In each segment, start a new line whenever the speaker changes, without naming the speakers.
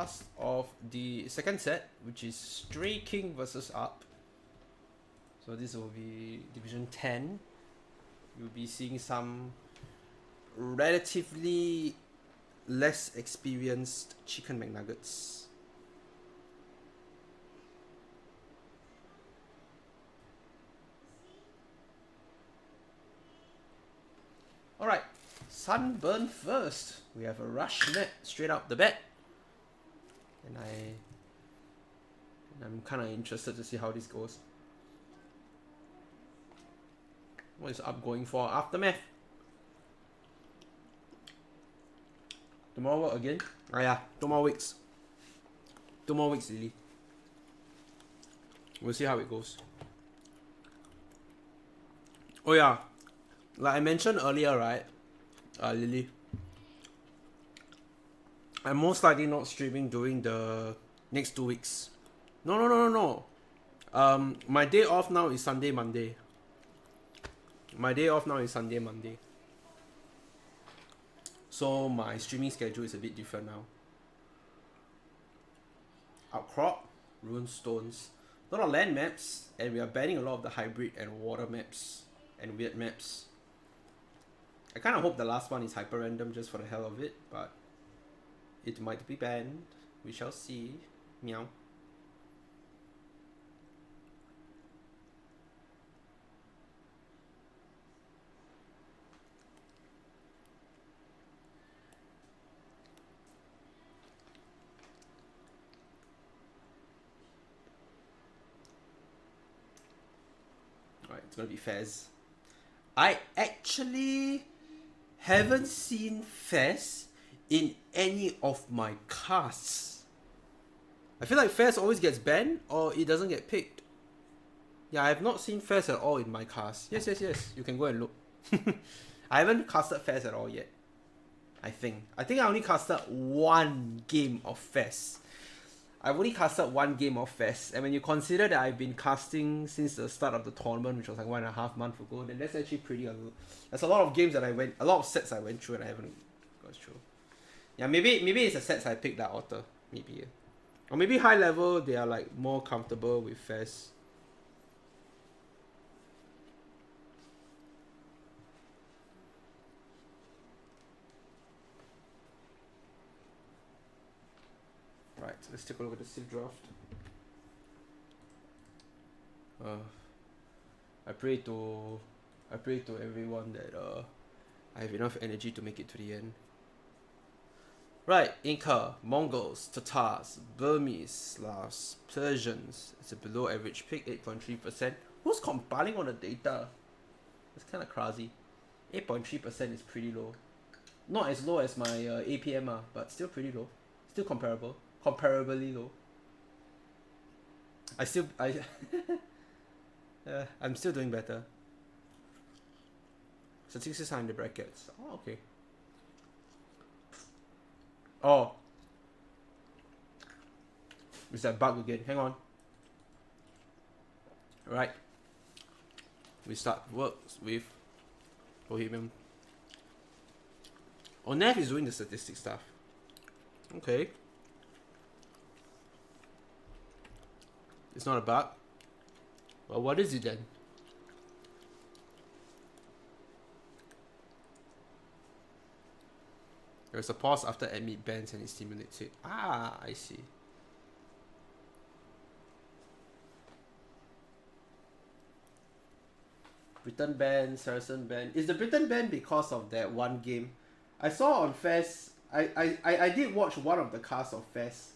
cast of the second set, which is Stray King versus Up. So this will be Division 10. You'll be seeing some relatively less experienced Chicken McNuggets. Alright, Sunburn first. We have a rush net straight out the bat. And I'm kind of interested to see how this goes. What is Up going for? Aftermath. Tomorrow work again? Oh yeah, 2 more weeks. 2 more weeks, Lily. We'll see how it goes. Oh yeah, like I mentioned earlier, right, Lily, I'm most likely not streaming during the next 2 weeks. No. My day off now is Sunday, Monday. So my streaming schedule is a bit different now. Outcrop, Rune Stones, a lot of land maps, and we are banning a lot of the hybrid and water maps and weird maps. I kind of hope the last one is hyper random just for the hell of it, but it might be banned. We shall see. Meow. It's gonna be Fez. I actually haven't seen Fez in any of my casts. I feel like Fez always gets banned or it doesn't get picked. Yeah, I have not seen Fez at all in my cast. Yes. You can go and look. I haven't casted Fez at all yet. I think I only casted 1 game of Fez. I've only casted 1 game of Fez, and when you consider that I've been casting since the start of the tournament, which was like 1.5 months ago, then that's actually pretty good. There's a lot of games that a lot of sets I went through and I haven't got through. Yeah, maybe it's the sets I picked that author, maybe. Or maybe high level, they are like more comfortable with Fez. Right, so let's take a look at the Civ draft. I pray to everyone that I have enough energy to make it to the end. Right, Inca, Mongols, Tatars, Burmese, Slavs, Persians. It's a below average pick, 8.3%. Who's compiling on the data? It's kind of crazy. 8.3% is pretty low. Not as low as my APM, but still pretty low. Still comparable. Comparably low. I'm still doing better. Statistics are in the brackets. Oh, okay. Oh. Is that bug again? Hang on. Alright. We start works with Bohemian. Oh, Nev is doing the statistic stuff. Okay. It's not a bug. Well, what is it then? There's a pause after admit bans and it stimulates it. Ah, I see. Britain ban, Saracen ban. Is the Britain ban because of that 1 game? I saw on Fez. I did watch one of the casts of Fez.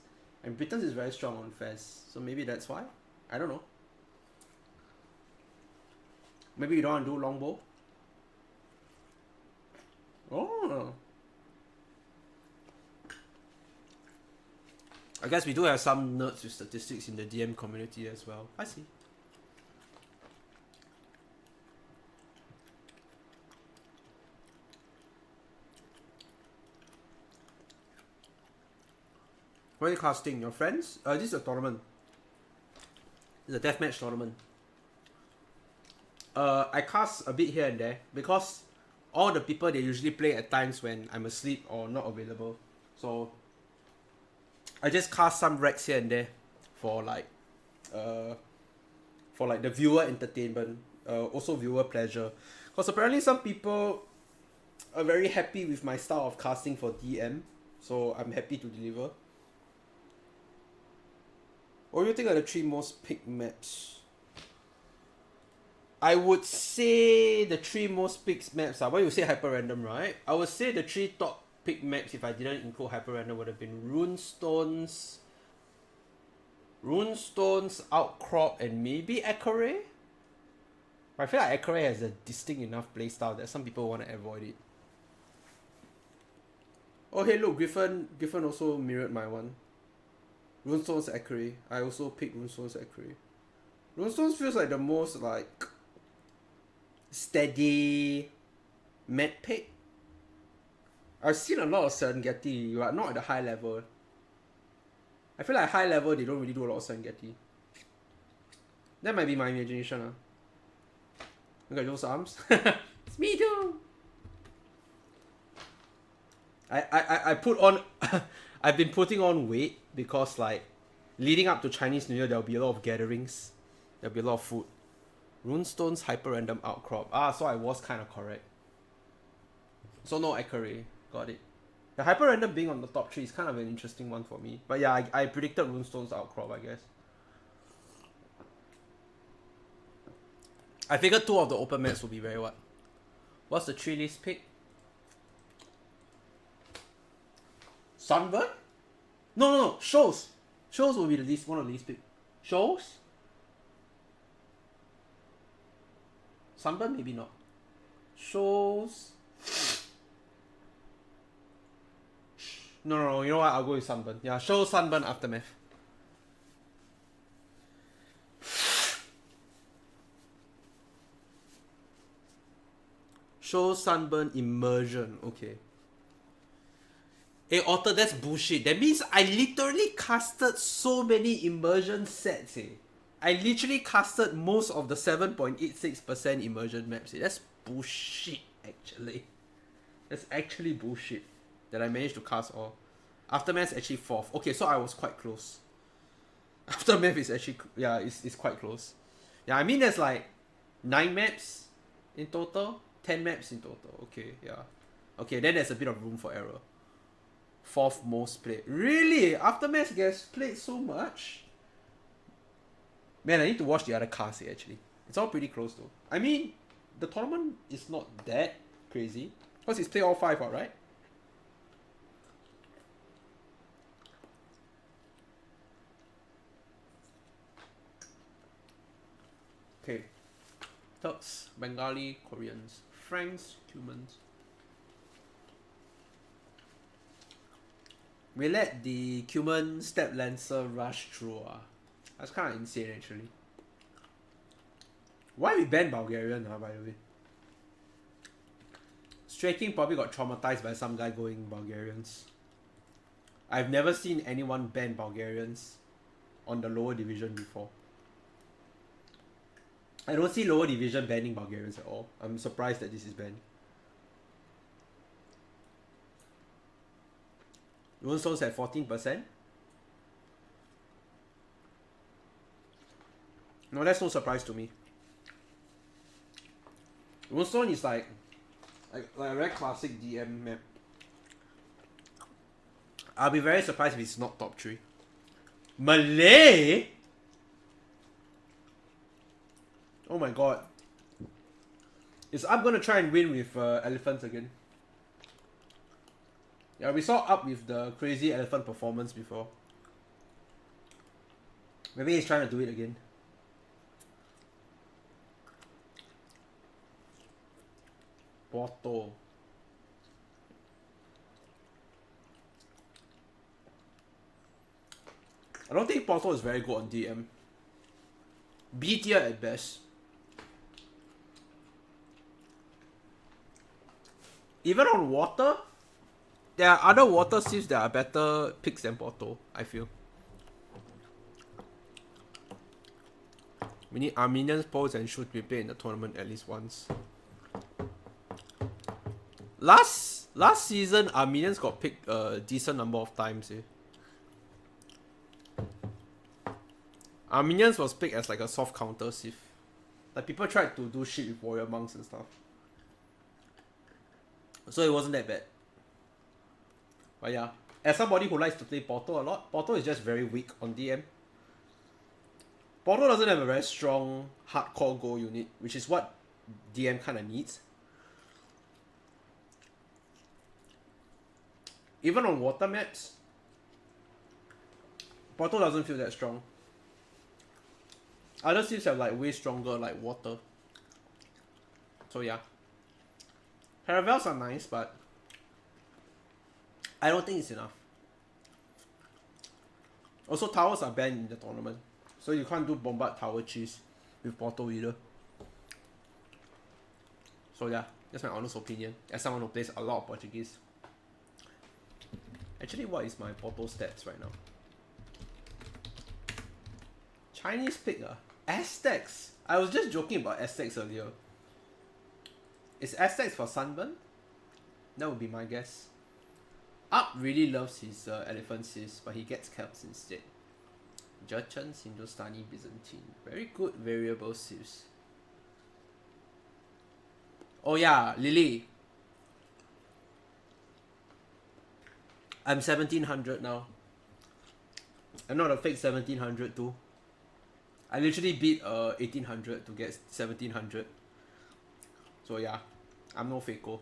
And Britain is very strong on Fez, so maybe that's why. I don't know. Maybe you don't want to do longbow. Oh. I guess we do have some nerds with statistics in the DM community as well. I see. What are you casting? Your friends? This is a tournament. It's a deathmatch tournament. I cast a bit here and there because all the people they usually play at times when I'm asleep or not available. So I just cast some racks here and there for like the viewer entertainment, also viewer pleasure. Because apparently some people are very happy with my style of casting for DM, so I'm happy to deliver. What do you think are the 3 most picked maps? I would say the 3 most picked maps are, what you say hyper random, right? I would say the 3 top picked maps, if I didn't include hyper random, would have been Runestones, Outcrop, and maybe Echoray. I feel like Echoray has a distinct enough playstyle that some people want to avoid it. Oh hey look, Griffin also mirrored my one. Runestones Echoray. I also picked Runestones Echoray. Runestones feels like the most like steady med pick. I've seen a lot of Serengeti, but not at the high level. I feel like high level they don't really do a lot of Serengeti. That might be my imagination. Look at those arms. It's me too. I put on I've been putting on weight because like leading up to Chinese New Year there'll be a lot of gatherings. There'll be a lot of food. Runestone's hyper random outcrop. So I was kind of correct. So no Echoray. Got it. The hyper random being on the top 3 is kind of an interesting one for me. But yeah, I predicted Runestone's outcrop, I guess. I figured 2 of the open maps will be very what? What's the 3 least pick? Sunburn? No. Shows. Shows will be the least one of the least pick. Shows? Sunburn? Maybe not. Shows. No. You know what? I'll go with Sunburn. Yeah, Shows, Sunburn, Aftermath. Shows, Sunburn, Immersion. Okay. Hey, Otter, that's bullshit. That means I literally casted so many immersion sets. I literally casted most of the 7.86% immersion maps. That's bullshit, actually. That's actually bullshit that I managed to cast all. Aftermath is actually 4th. Okay, so I was quite close. Aftermath is actually, yeah, it's quite close. Yeah, I mean there's like 9 maps in total. 10 maps in total. Okay, yeah. Okay, then there's a bit of room for error. 4th most played. Really? Aftermath gets played so much? Man, I need to watch the other casts actually. It's all pretty close though. I mean, the tournament is not that crazy. Because it's play all 5 out, right? Okay. Turks, Bengali, Koreans, Franks, Cumans. We let the Cuman Step Lancer rush through. That's kind of insane actually. Why we ban Bulgarian, by the way? Stray King probably got traumatized by some guy going Bulgarians. I've never seen anyone ban Bulgarians on the lower division before. I don't see lower division banning Bulgarians at all. I'm surprised that this is banned. Runestone's at 14%. No, that's no surprise to me. Runestone is like a very classic DM map. I'll be very surprised if it's not top 3. Malay? Oh my god. Is Up gonna try and win with elephants again? Yeah, we saw Up with the crazy elephant performance before. Maybe he's trying to do it again. Porto. I don't think Porto is very good on DM. B tier at best. Even on water, there are other water sims that are better picks than Porto, I feel. We need Armenians pose and should be played in the tournament at least once. Last season, Armenians got picked a decent number of times. Our minions was picked as like a soft counter Sith. Like people tried to do shit with warrior monks and stuff. So it wasn't that bad. But yeah, as somebody who likes to play Portal a lot, Portal is just very weak on DM. Portal doesn't have a very strong hardcore goal unit, which is what DM kind of needs. Even on water maps, Portal doesn't feel that strong. Other Siths have like way stronger like water. So yeah. Caravels are nice, but I don't think it's enough. Also, towers are banned in the tournament, so you can't do bombard tower cheese with Portal either. So yeah, that's my honest opinion as someone who plays a lot of Portuguese. Actually, what is my Portal stats right now? Chinese pick Aztecs. I was just joking about Aztecs earlier. Is Aztecs for Sunburn? That would be my guess. Up really loves his elephant sis, but he gets Celts instead. Jurchens, Hindustani, Byzantine. Very good variable sis. Oh yeah, Lily. I'm 1700 now. I'm not a fake 1700 too. I literally beat 1800 to get 1700. So yeah, I'm no faker.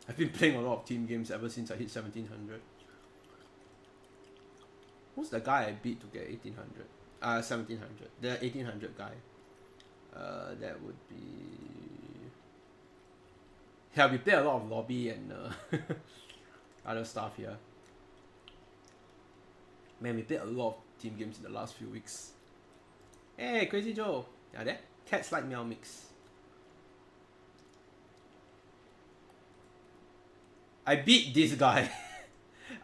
I've been playing a lot of team games ever since I hit 1700. Who's the guy I beat to get 1800? 1700. The 1800 guy. That would be... Yeah, we play a lot of lobby and other stuff here. Man, we played a lot of team games in the last few weeks. Hey, Crazy Joe. Yeah, that cats like meow mix. I beat this guy.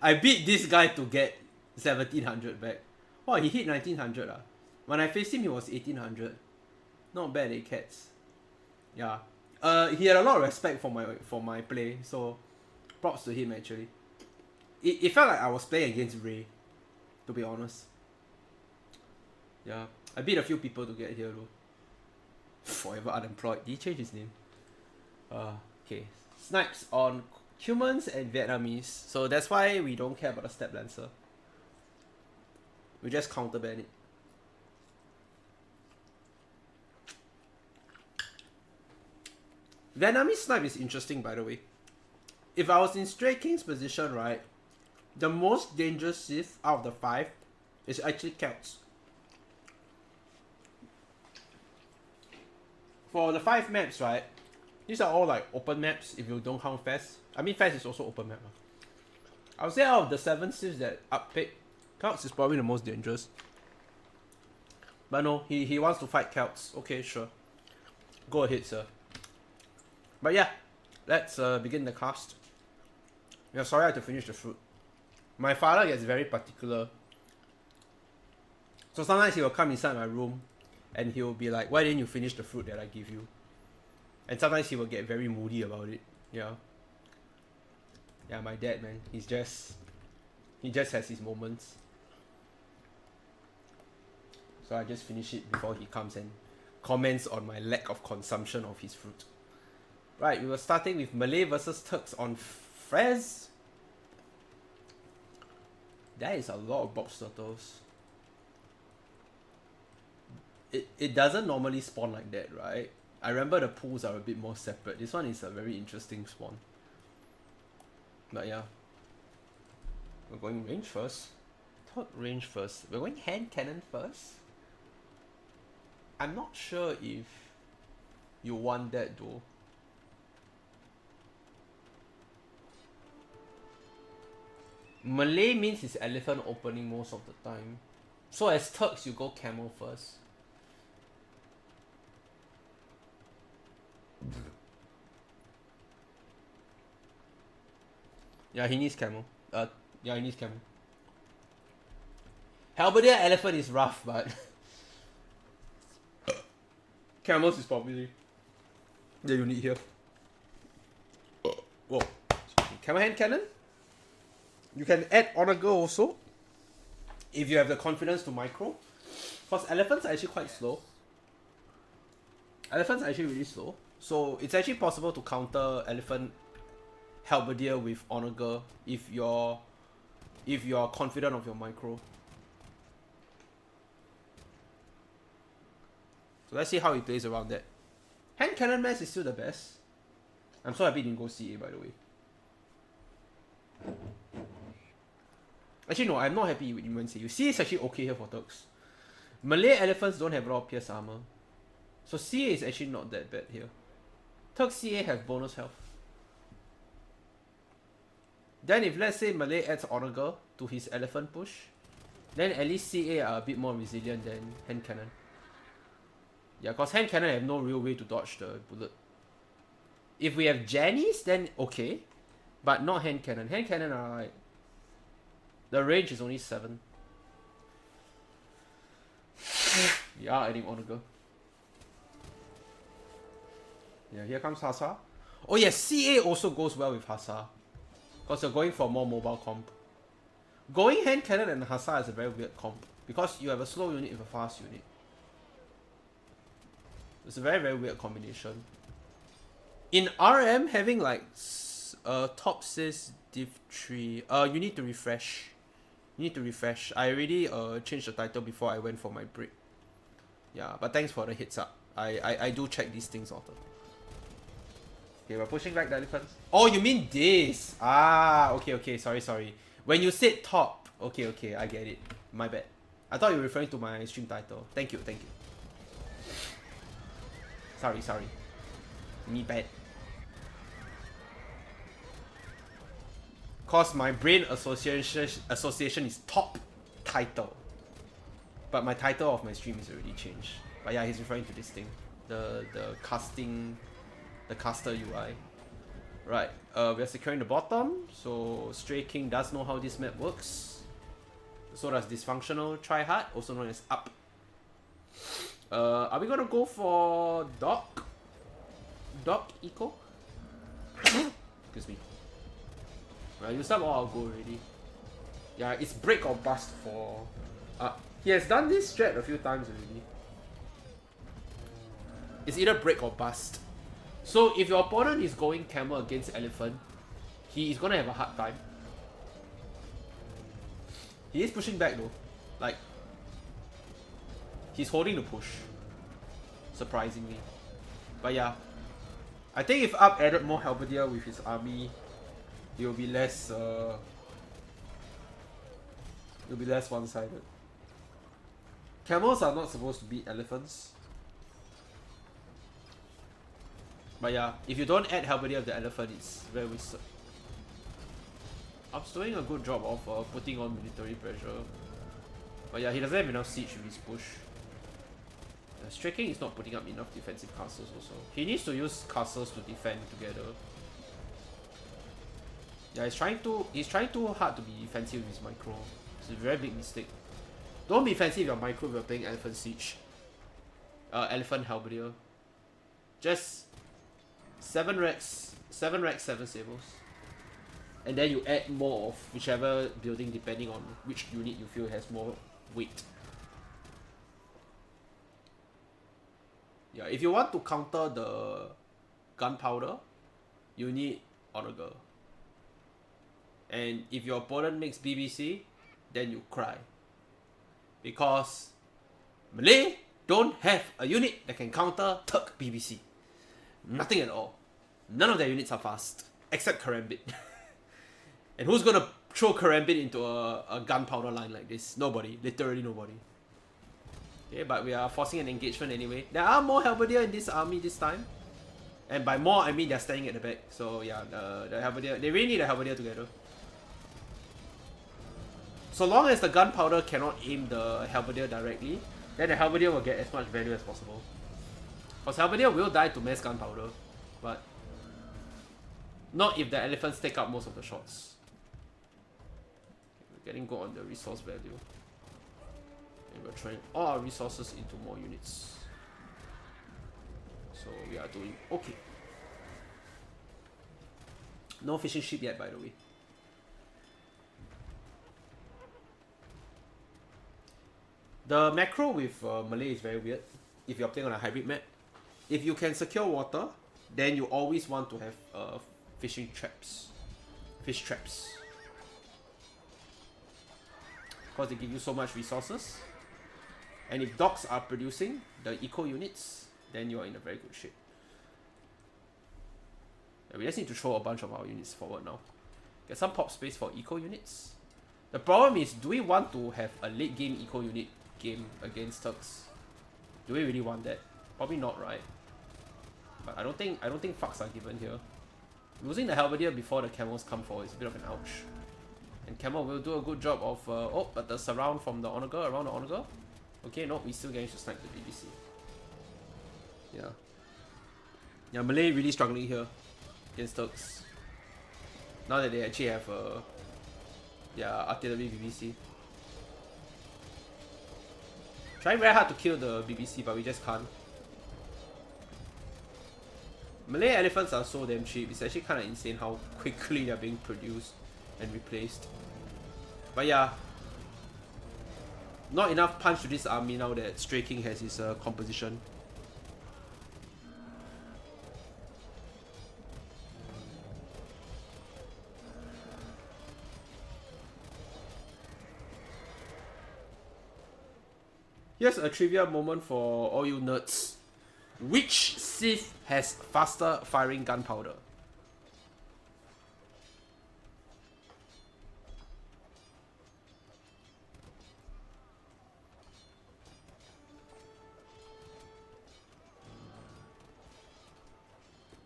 I beat this guy to get 1700 back. Wow, he hit 1900. When I faced him, he was 1800. Not bad, eh, cats. Yeah. He had a lot of respect for my play, so props to him actually. It felt like I was playing against Ray, to be honest. Yeah. I beat a few people to get here though. Forever unemployed. Did he change his name? Okay. Snipes on humans and Vietnamese. So that's why we don't care about the Step Lancer. We just counterban it. Vietnamese snipe is interesting, by the way. If I was in Stray King's position, right, the most dangerous Sith out of the 5 is actually Celts. For the 5 maps, right, these are all like open maps if you don't count Fest. I mean, Fest is also open map. I would say out of the 7 Siths that uppick, Celts is probably the most dangerous. But no, he wants to fight Celts. Okay, sure. Go ahead, sir. But yeah, let's begin the cast. Yeah, sorry I had to finish the fruit. My father gets very particular. So sometimes he will come inside my room and he will be like, why didn't you finish the fruit that I give you? And sometimes he will get very moody about it. Yeah. Yeah, my dad, man. He just has his moments. So I just finish it before he comes and comments on my lack of consumption of his fruit. Right, we were starting with Malay versus Turks on Frez. That is a lot of box turtles. It doesn't normally spawn like that, right? I remember the pools are a bit more separate. This one is a very interesting spawn. But yeah. We're going range first. Thought range first. We're going hand cannon first. I'm not sure if you want that though. Malay means his elephant opening most of the time. So as Turks, you go camel first. Yeah, he needs camel. Yeah, he needs camel. Halberdier elephant is rough, but camels is probably the unit here. Whoa. Camel hand cannon? You can add Honor Girl also, if you have the confidence to micro. Because elephants are actually quite slow. Elephants are actually really slow. So it's actually possible to counter elephant halberdier with Honor Girl if you're confident of your micro. So let's see how he plays around that. Hand cannon mass is still the best. I'm so happy he didn't go CA, by the way. Actually no, I'm not happy with Inman CA. CA is actually okay here for Turks. Malay elephants don't have a lot of pierce armor. So CA is actually not that bad here. Turks CA have bonus health. Then if let's say Malay adds Honor Girl to his elephant push, then at least CA are a bit more resilient than hand cannon. Yeah, because hand cannon have no real way to dodge the bullet. If we have Jannies, then okay. But not hand cannon. Hand cannon are like... the range is only 7. Yeah, adding Honor Girl. Yeah, here comes Hasa. Oh yes, CA also goes well with Hasa. Because you're going for more mobile comp. Going hand cannon and Hasa is a very weird comp. Because you have a slow unit with a fast unit. It's a very, very weird combination. In RM, having like top sis div 3, you need to refresh. You need to refresh. I already changed the title before I went for my break. Yeah, but thanks for the heads up. I do check these things often. Okay, we're pushing back the elephants. Oh, you mean this? Ah, okay, sorry. When you said top, okay, I get it. My bad. I thought you were referring to my stream title. Thank you. Sorry. Me bad. Cause my brain association is top title. But my title of my stream is already changed. But yeah, he's referring to this thing. The caster UI. Right, we're securing the bottom. So Stray King does know how this map works. So does Dysfunctional Tryhard, also known as Up. Are we gonna go for Doc Eco? Excuse me. I used up all our gold already. Yeah, it's break or bust for... he has done this strat a few times already. It's either break or bust. So if your opponent is going camel against elephant, he is gonna have a hard time. He is pushing back though. Like, he's holding the push. Surprisingly. But yeah. I think if Up added more halberdier with his army, it will be less one-sided. Camels are not supposed to beat elephants. But yeah, if you don't add halberdier of the elephant, it's very wasted. Up's doing a good job of putting on military pressure. But yeah, he doesn't have enough siege with his push. Stray King is not putting up enough defensive castles also. He needs to use castles to defend together. Yeah, he's trying too hard to be defensive with his micro. It's a very big mistake. Don't be defensive with your micro if you're playing Elephant Siege. Elephant Halberdier. Just 7 racks, 7 sables. And then you add more of whichever building depending on which unit you feel has more weight. Yeah, if you want to counter the gunpowder, you need Honor Girl. And if your opponent makes BBC, then you cry. Because Malay don't have a unit that can counter Turk BBC. Nothing at all. None of their units are fast. Except Karambit. And who's gonna throw Karambit into a gunpowder line like this? Nobody. Literally nobody. Okay, but we are forcing an engagement anyway. There are more halberdier in this army this time. And by more, I mean they're standing at the back. So yeah, the halberdier, they really need a halberdier together. So long as the gunpowder cannot aim the halberdier directly, then the halberdier will get as much value as possible. Because halberdier will die to mass gunpowder, but not if the elephants take up most of the shots. We're getting good on the resource value. And we're throwing all our resources into more units. So we are doing okay. No fishing ship yet, by the way. The macro with Malay is very weird if you're playing on a hybrid map. If you can secure water, then you always want to have fishing traps. Fish traps. Because they give you so much resources. And if docks are producing the eco units, then you are in a very good shape. Yeah, we just need to throw a bunch of our units forward now. Get some pop space for eco units. The problem is, do we want to have a late game eco unit game against Turks? Do we really want that? Probably not, right? But I don't think fucks are given here. Losing the halberdier before the camels come forward is a bit of an ouch. And camel will do a good job of oh, but the surround from the honor girl around the honor girl. Okay, no, we still getting to snipe the BBC. Yeah. Yeah, Malay really struggling here against Turks. Now that they actually have yeah, artillery BBC. Trying very hard to kill the BBC, but we just can't. Malay elephants are so damn cheap. It's actually kind of insane how quickly they're being produced and replaced. But yeah, not enough punch to this army now that Stray King has his composition. Here's a trivia moment for all you nerds. Which Sith has faster firing gunpowder?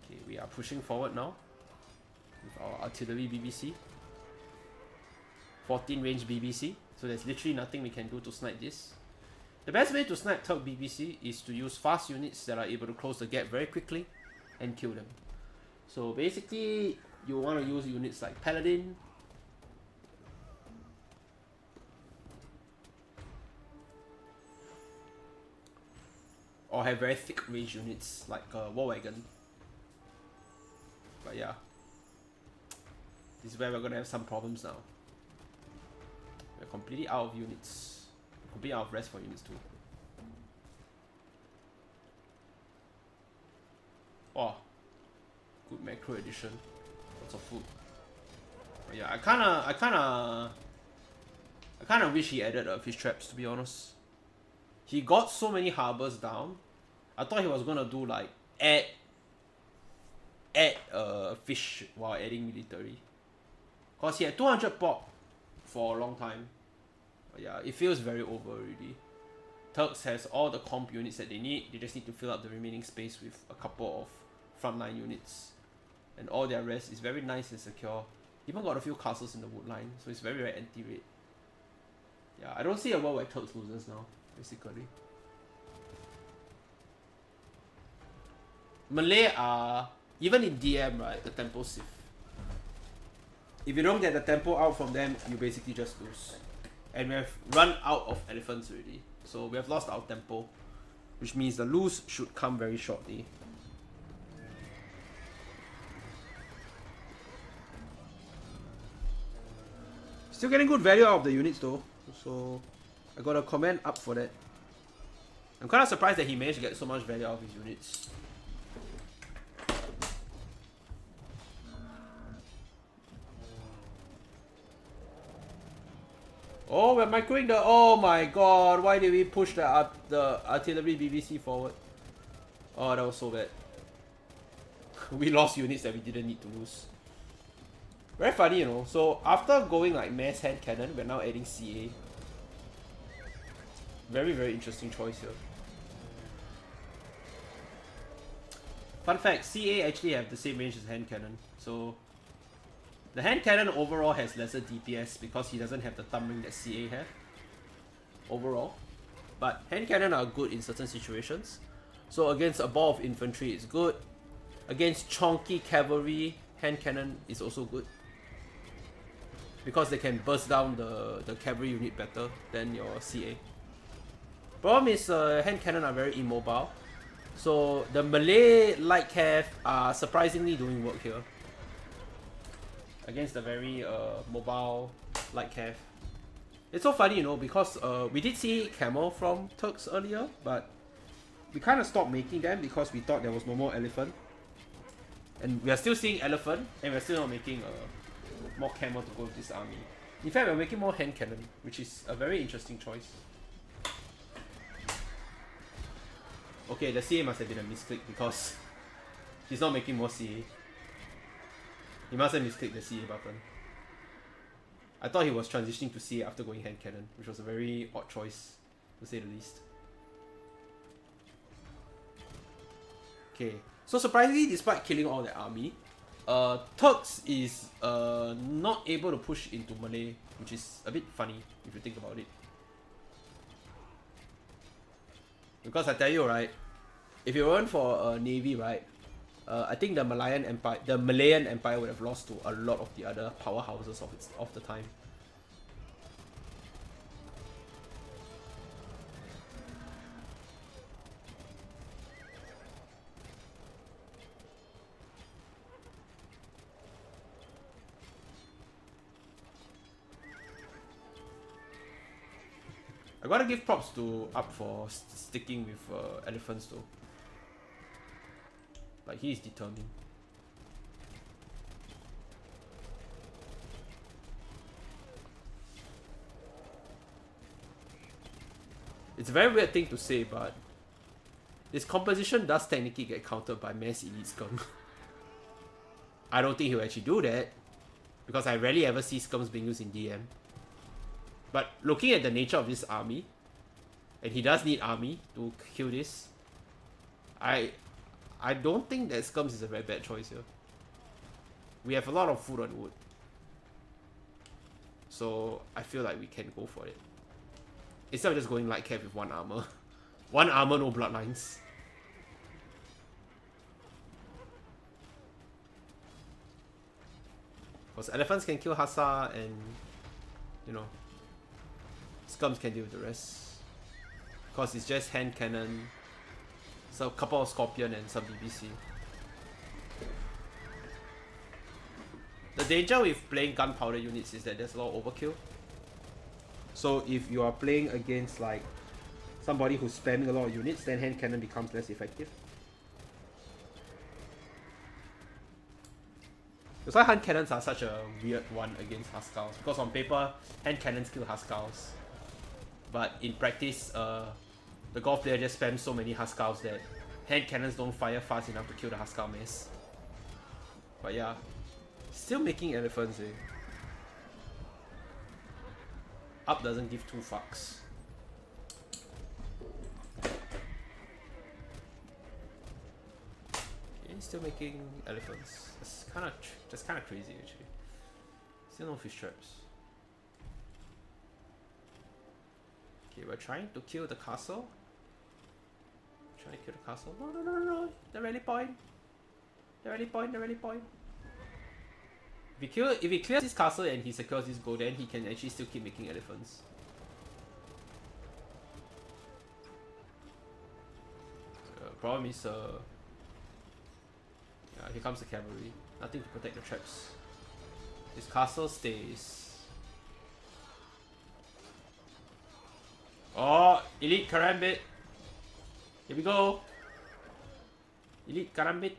Okay, we are pushing forward now with our artillery BBC. 14 range BBC, so there's literally nothing we can do to snipe this. The best way to snipe Turk BBC is to use fast units that are able to close the gap very quickly and kill them. So basically, you want to use units like Paladin, or have very thick range units like War Wagon. But yeah, this is where we're gonna have some problems now. We're completely out of units. Completely out of rest for units too. Oh, good macro edition. Lots of food. But yeah, I kinda wish he added fish traps, to be honest. He got so many harbors down. I thought he was gonna do like add fish while adding military. Cause he had 200 pop for a long time. But yeah, it feels very over already. Turks has all the comp units that they need. They just need to fill up the remaining space with a couple of frontline units. And all their rest is very nice and secure. Even got a few castles in the woodline, so it's very, very anti-raid. Yeah, I don't see a world where Turks loses now, basically. Malay are, even in DM, right, the tempo Sith. If you don't get the tempo out from them, you basically just lose. And we have run out of elephants already. So we have lost our tempo, which means the lose should come very shortly. Still getting good value out of the units though. So I got a comment up for that. I'm kind of surprised that he managed to get so much value out of his units. Oh, we're microing the... Oh my god, why did we push the artillery BBC forward? Oh, that was so bad. We lost units that we didn't need to lose. Very funny, you know. So, after going like mass hand cannon, we're now adding CA. Very, very interesting choice here. Fun fact, CA actually have the same range as hand cannon. So... the hand cannon overall has lesser DPS because he doesn't have the thumb ring that CA have. Overall. But hand cannon are good in certain situations. So against a ball of infantry it's good. Against chunky cavalry, hand cannon is also good. Because they can burst down the cavalry unit better than your CA. Problem is hand cannon are very immobile. So the Malay light cav are surprisingly doing work here. Against the very mobile light cav. It's so funny, you know, because we did see camel from Turks earlier, but we kind of stopped making them because we thought there was no more elephant. And we are still seeing elephant, and we're still not making more camel to go with this army. In fact, we're making more hand cannon, which is a very interesting choice. Okay, the CA must have been a misclick because he's not making more CA. He must have misclicked the CA button. I thought he was transitioning to CA after going hand cannon, which was a very odd choice, to say the least. Okay, so surprisingly, despite killing all the army, Turks is not able to push into Malay, which is a bit funny if you think about it. Because I tell you, right, if it weren't for Navy, right, I think the Malayan Empire would have lost to a lot of the other powerhouses of the time. I gotta give props to Up for sticking with elephants though. Like, he is determined. It's a very weird thing to say, but this composition does technically get countered by mass elite scum. I don't think he'll actually do that, because I rarely ever see scums being used in DM. But looking at the nature of this army, and he does need army to kill this, I don't think that scums is a very bad choice here. We have a lot of food on wood, so I feel like we can go for it. Instead of just going light cav with one armor. One armor, no bloodlines. Because elephants can kill Hassa and, you know, scums can deal with the rest. Because it's just hand cannon, so a couple of scorpion and some BBC. The danger with playing gunpowder units is that there's a lot of overkill. So if you are playing against like somebody who's spamming a lot of units, then hand cannon becomes less effective. That's why hand cannons are such a weird one against Huskals. Because on paper, hand cannons kill Huskals. But in practice, the golf player just spams so many Huskals that hand cannons don't fire fast enough to kill the Huskal mess. But yeah, still making elephants, eh. Up doesn't give two fucks. Okay, still making elephants. That's kind of crazy actually. Still no fish traps. Okay, we're trying to kill the castle. Trying to kill the castle. No. The rally point. The rally point. If he clears this castle and he secures this gold, then he can actually still keep making elephants. Problem is, yeah, here comes the cavalry. Nothing to protect the traps. This castle stays. Oh, elite karambit. Here we go. Elite karambit.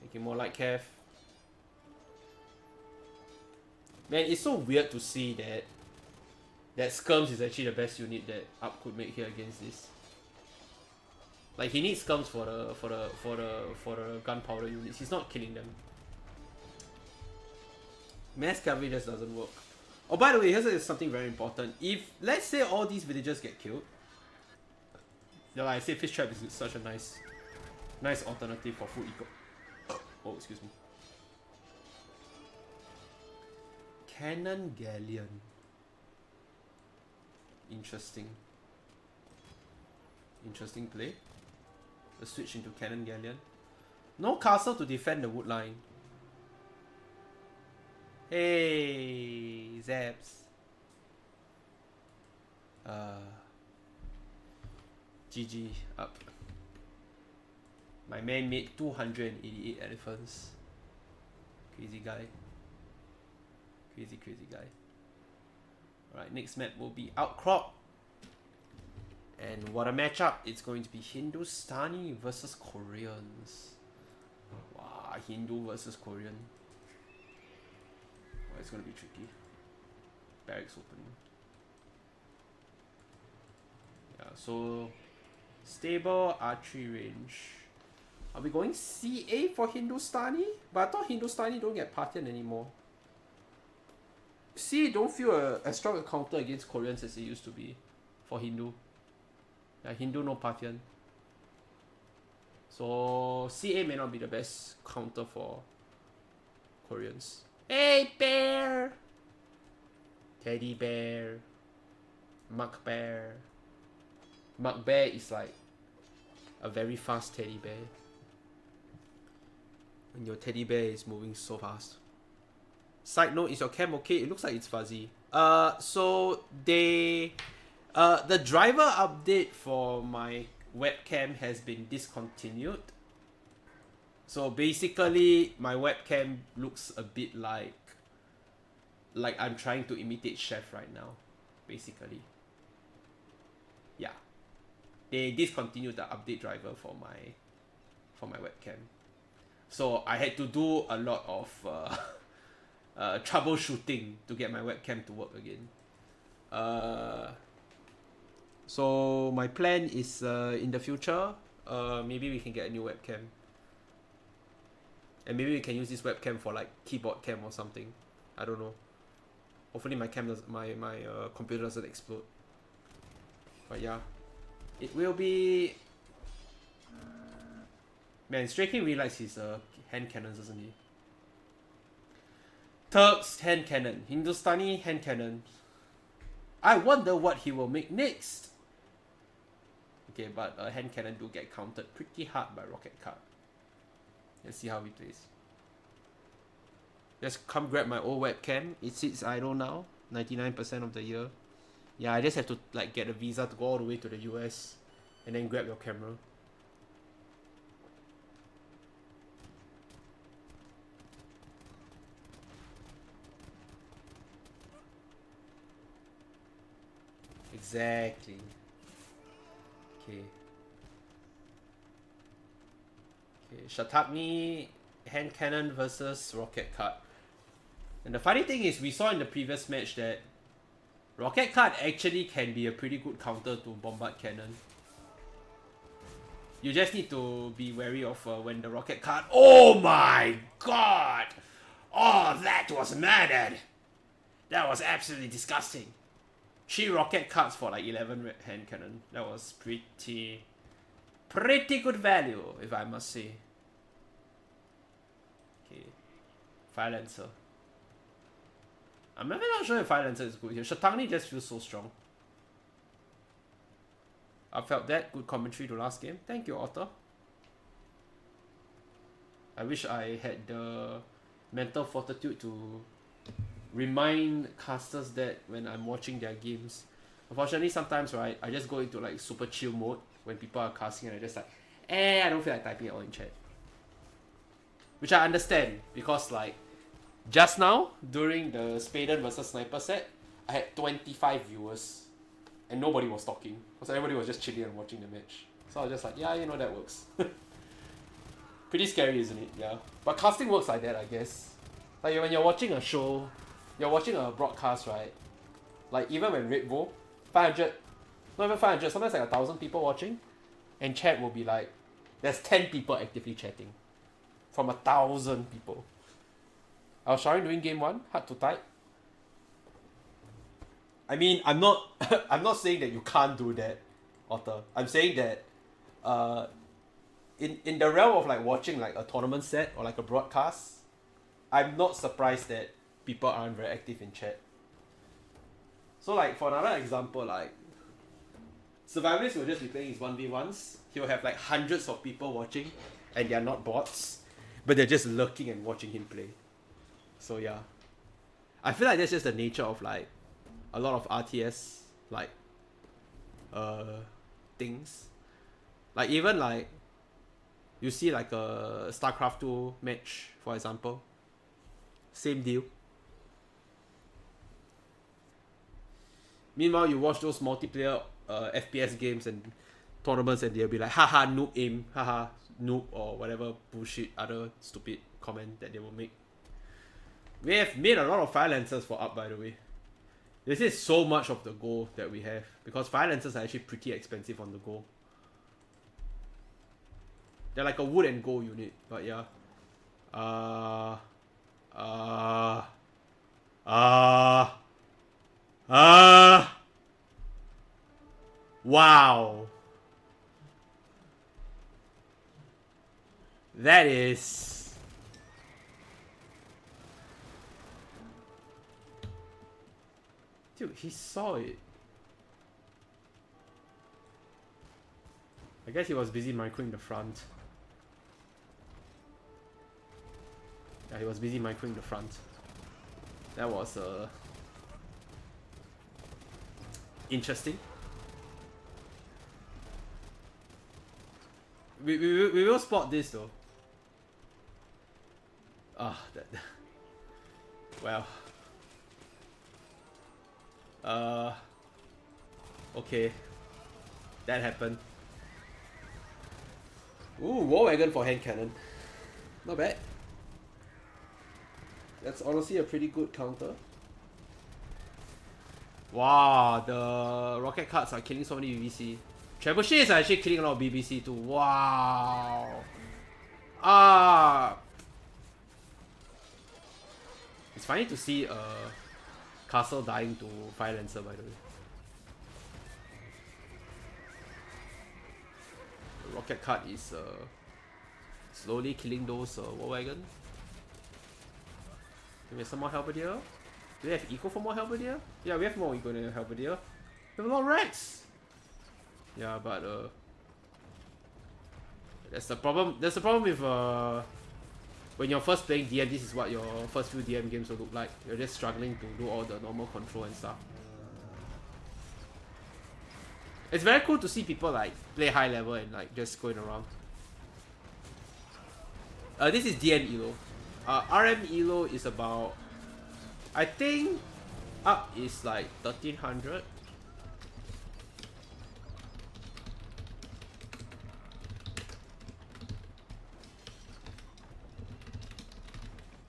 Making more light cav. Man, it's so weird to see that Skirms is actually the best unit that Up could make here against this. Like, he needs Skirms for the gunpowder units. He's not killing them. Mass cavalry just doesn't work. Oh, by the way, here's something very important. If let's say all these villagers get killed, yeah, like I say, fish trap is such a nice alternative for food eco. Oh, excuse me. Cannon Galleon. Interesting play. Let's switch into Cannon Galleon. No castle to defend the wood line. Hey, Zaps. GG, Up. My man made 288 elephants. Crazy guy. Crazy guy. Alright, next map will be Outcrop. And what a matchup! It's going to be Hindustani versus Koreans. Wow, Hindu versus Korean. Oh, it's gonna be tricky. Barracks opening. Yeah, so stable archery range. Are we going CA for Hindustani? But I thought Hindustani don't get Parthian anymore. CA don't feel as strong a counter against Koreans as it used to be for Hindu. Yeah, Hindu no Parthian. So CA may not be the best counter for Koreans. Hey bear! Teddy bear. Mug bear. Mug bear is like a very fast teddy bear. And your teddy bear is moving so fast. Side note, is your cam okay? It looks like it's fuzzy. So they the driver update for my webcam has been discontinued. So basically my webcam looks a bit like I'm trying to imitate Chef right now, basically. Yeah. They discontinued the update driver for my webcam. So I had to do a lot of troubleshooting to get my webcam to work again. So my plan is in the future, maybe we can get a new webcam. And maybe we can use this webcam for like keyboard cam or something. I don't know. Hopefully my computer doesn't explode. But yeah. It will be... Man, Stray King really likes his hand cannons, doesn't he? Turks hand cannon. Hindustani hand cannon. I wonder what he will make next. Okay, but hand cannon do get countered pretty hard by rocket card. Let's see how he plays. Just come grab my old webcam. It sits idle now, 99% of the year. Yeah, I just have to like get a visa to go all the way to the US and then grab your camera. Exactly. Okay. Okay, Shatabni hand cannon versus rocket card. And the funny thing is, we saw in the previous match that rocket card actually can be a pretty good counter to bombard cannon. You just need to be wary of when the rocket card... Oh my god! Oh, that was murdered! That was absolutely disgusting. 3 rocket cards for like 11 red hand cannon. That was pretty good value, if I must say. Okay. Fire Lancer. I'm not sure if Fire Lancer is good here. Shatangni just feels so strong. I felt that. Good commentary to last game. Thank you, Otter. I wish I had the mental fortitude to remind casters that when I'm watching their games. Unfortunately, sometimes, right, I just go into like super chill mode when people are casting and I just like, I don't feel like typing it all in chat. Which I understand, because like, just now, during the Spaden versus Sniper set, I had 25 viewers and nobody was talking because everybody was just chilling and watching the match. So I was just like, yeah, you know, that works. Pretty scary, isn't it? Yeah. But casting works like that, I guess. Like when you're watching a show, you're watching a broadcast, right? Like even when Red Bull, 500, not even 500, sometimes like 1,000 people watching, and chat will be like, there's 10 people actively chatting from 1,000 people. I was trying doing game 1, hard to type. I mean, I'm not I'm not saying that you can't do that, Otter. I'm saying that in the realm of like watching like a tournament set or like a broadcast, I'm not surprised that people aren't very active in chat. So like for another example, like Survivalist will just be playing his 1v1s. He'll have like hundreds of people watching and they're not bots, but they're just lurking and watching him play. So yeah, I feel like that's just the nature of like a lot of RTS like things. Like even like you see like a StarCraft 2 match, for example. Same deal. Meanwhile, you watch those multiplayer FPS games and tournaments and they'll be like, haha, noob aim, haha, noob, or whatever bullshit, other stupid comment that they will make. We have made a lot of fire lancers for up, by the way. This is so much of the goal that we have, because fire lancers are actually pretty expensive on the go. They're like a wood and gold unit, but yeah. Wow. That is... Dude, he saw it. I guess he was busy microing the front. Yeah, he was busy microing the front. That was interesting. We will spot this though. Ah, that. Well. Okay. That happened. Ooh, war wagon for hand cannon. Not bad. That's honestly a pretty good counter. Wow, the rocket cards are killing so many BBC. Trebuchets are actually killing a lot of BBC too. Wow. Ah. It's funny to see a castle dying to Fire Lancer, by the way. The rocket card is slowly killing those war wagon. Do we have some more halberdier? Do we have eco for more halberdier? Yeah, we have more eco than halberdier. We have a lot of racks. Yeah, but that's the problem. That's the problem with when you're first playing DM. This is what your first few DM games will look like. You're just struggling to do all the normal control and stuff. It's very cool to see people like play high level and like just going around. This is DN Elo. RM Elo is about, I think, up is like 1300.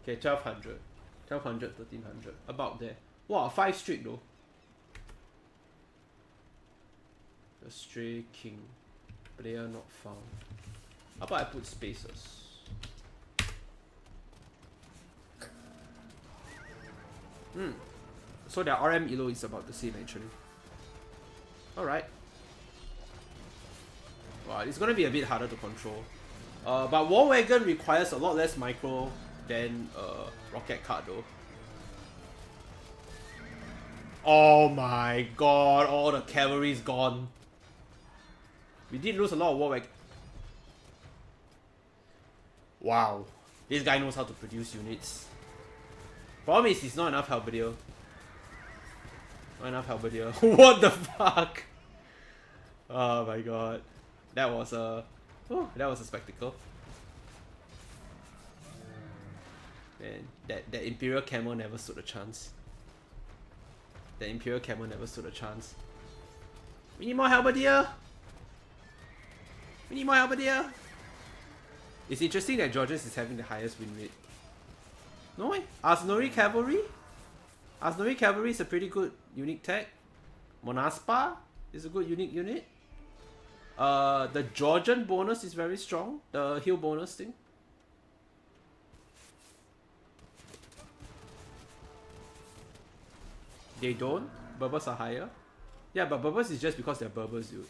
Okay, 1200. 1200, 1300. About there. Wow, 5 streak though. The Stray King. Player not found. How about I put spacers? So their RM Elo is about the same actually. Alright. Wow, it's gonna be a bit harder to control. But War Wagon requires a lot less micro than Rocket Card though. Oh my god, all the cavalry's gone. We did lose a lot of War Wagon. Wow. This guy knows how to produce units. Problem is, he's not enough halberdier. Not enough halberdier. What the fuck? Oh my god. That was a... Oh, that was a spectacle. Man, that Imperial Camo never stood a chance. That Imperial Camo never stood a chance. We need more halberdier! We need more halberdier! It's interesting that Georges is having the highest win rate. No way. Asnori Cavalry? Asnori Cavalry is a pretty good unique tag. Monaspa is a good unique unit. The Georgian bonus is very strong. The heal bonus thing. They don't. Berbers are higher. Yeah, but Berbers is just because they're Berbers, dude.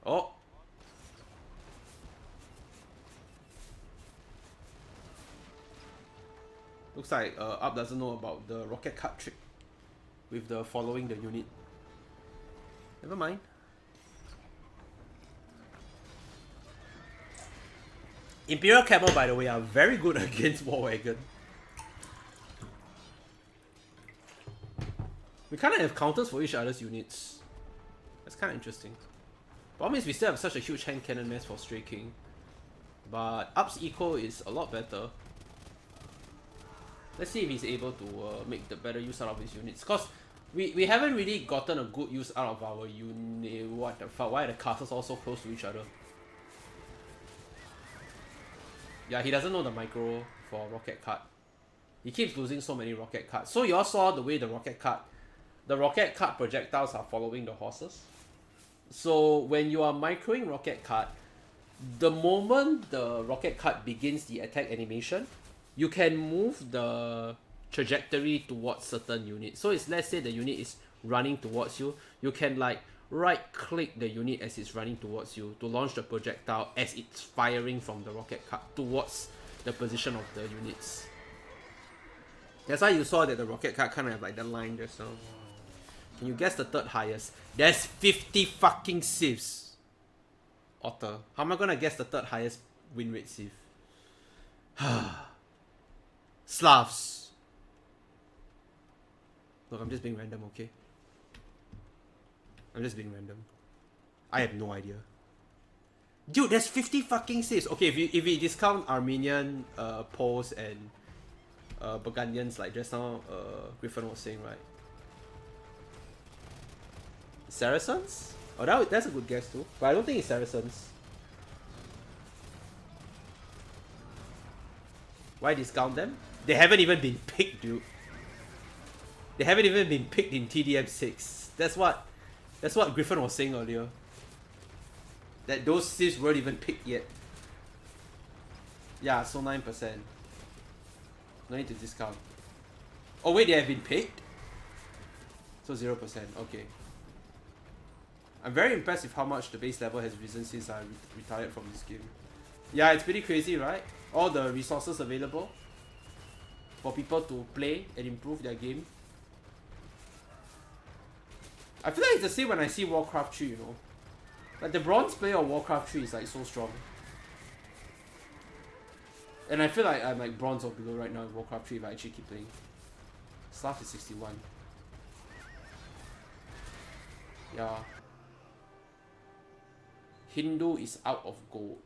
Oh. Looks like Up doesn't know about the rocket card trick with the following the unit. Never mind. Imperial Camo, by the way, are very good against War Wagon. We kind of have counters for each other's units. That's kind of interesting. Problem is we still have such a huge hand cannon mess for Stray King. But Up's eco is a lot better. Let's see if he's able to make the better use out of his units. Because we haven't really gotten a good use out of our unit. What the fuck? Why are the castles all so close to each other? Yeah, he doesn't know the micro for rocket card. He keeps losing so many rocket cards. So you all saw the way the rocket card projectiles are following the horses. So when you are microing rocket card, the moment the rocket card begins the attack animation, you can move the trajectory towards certain units. So it's, let's say the unit is running towards you, you can like right click the unit as it's running towards you to launch the projectile as it's firing from the rocket card towards the position of the units. That's why you saw that the rocket card kind of have like the line just now. Can you guess the third highest? There's 50 fucking civs. Otter. How am I gonna guess the third highest win rate civ? Slavs. Look, I'm just being random, okay? I'm just being random. I have no idea. Dude, there's 50 fucking civs. Okay, if we discount Armenian, Poles and Burgundians like just now Griffin was saying, right? Saracens? Oh, that's a good guess too. But I don't think it's Saracens. Why discount them? They haven't even been picked, dude. They haven't even been picked in TDM6. That's what Griffin was saying earlier. That those civs weren't even picked yet. Yeah, so 9%. No need to discount. Oh wait, they have been picked? So 0%, okay. I'm very impressed with how much the base level has risen since I retired from this game. Yeah, it's pretty crazy, right? All the resources available for people to play and improve their game. I feel like it's the same when I see Warcraft 3, you know? Like the bronze player of Warcraft 3 is like so strong. And I feel like I'm like bronze or below right now in Warcraft 3 if I actually keep playing. Slav is 61. Yeah. Hindu is out of gold.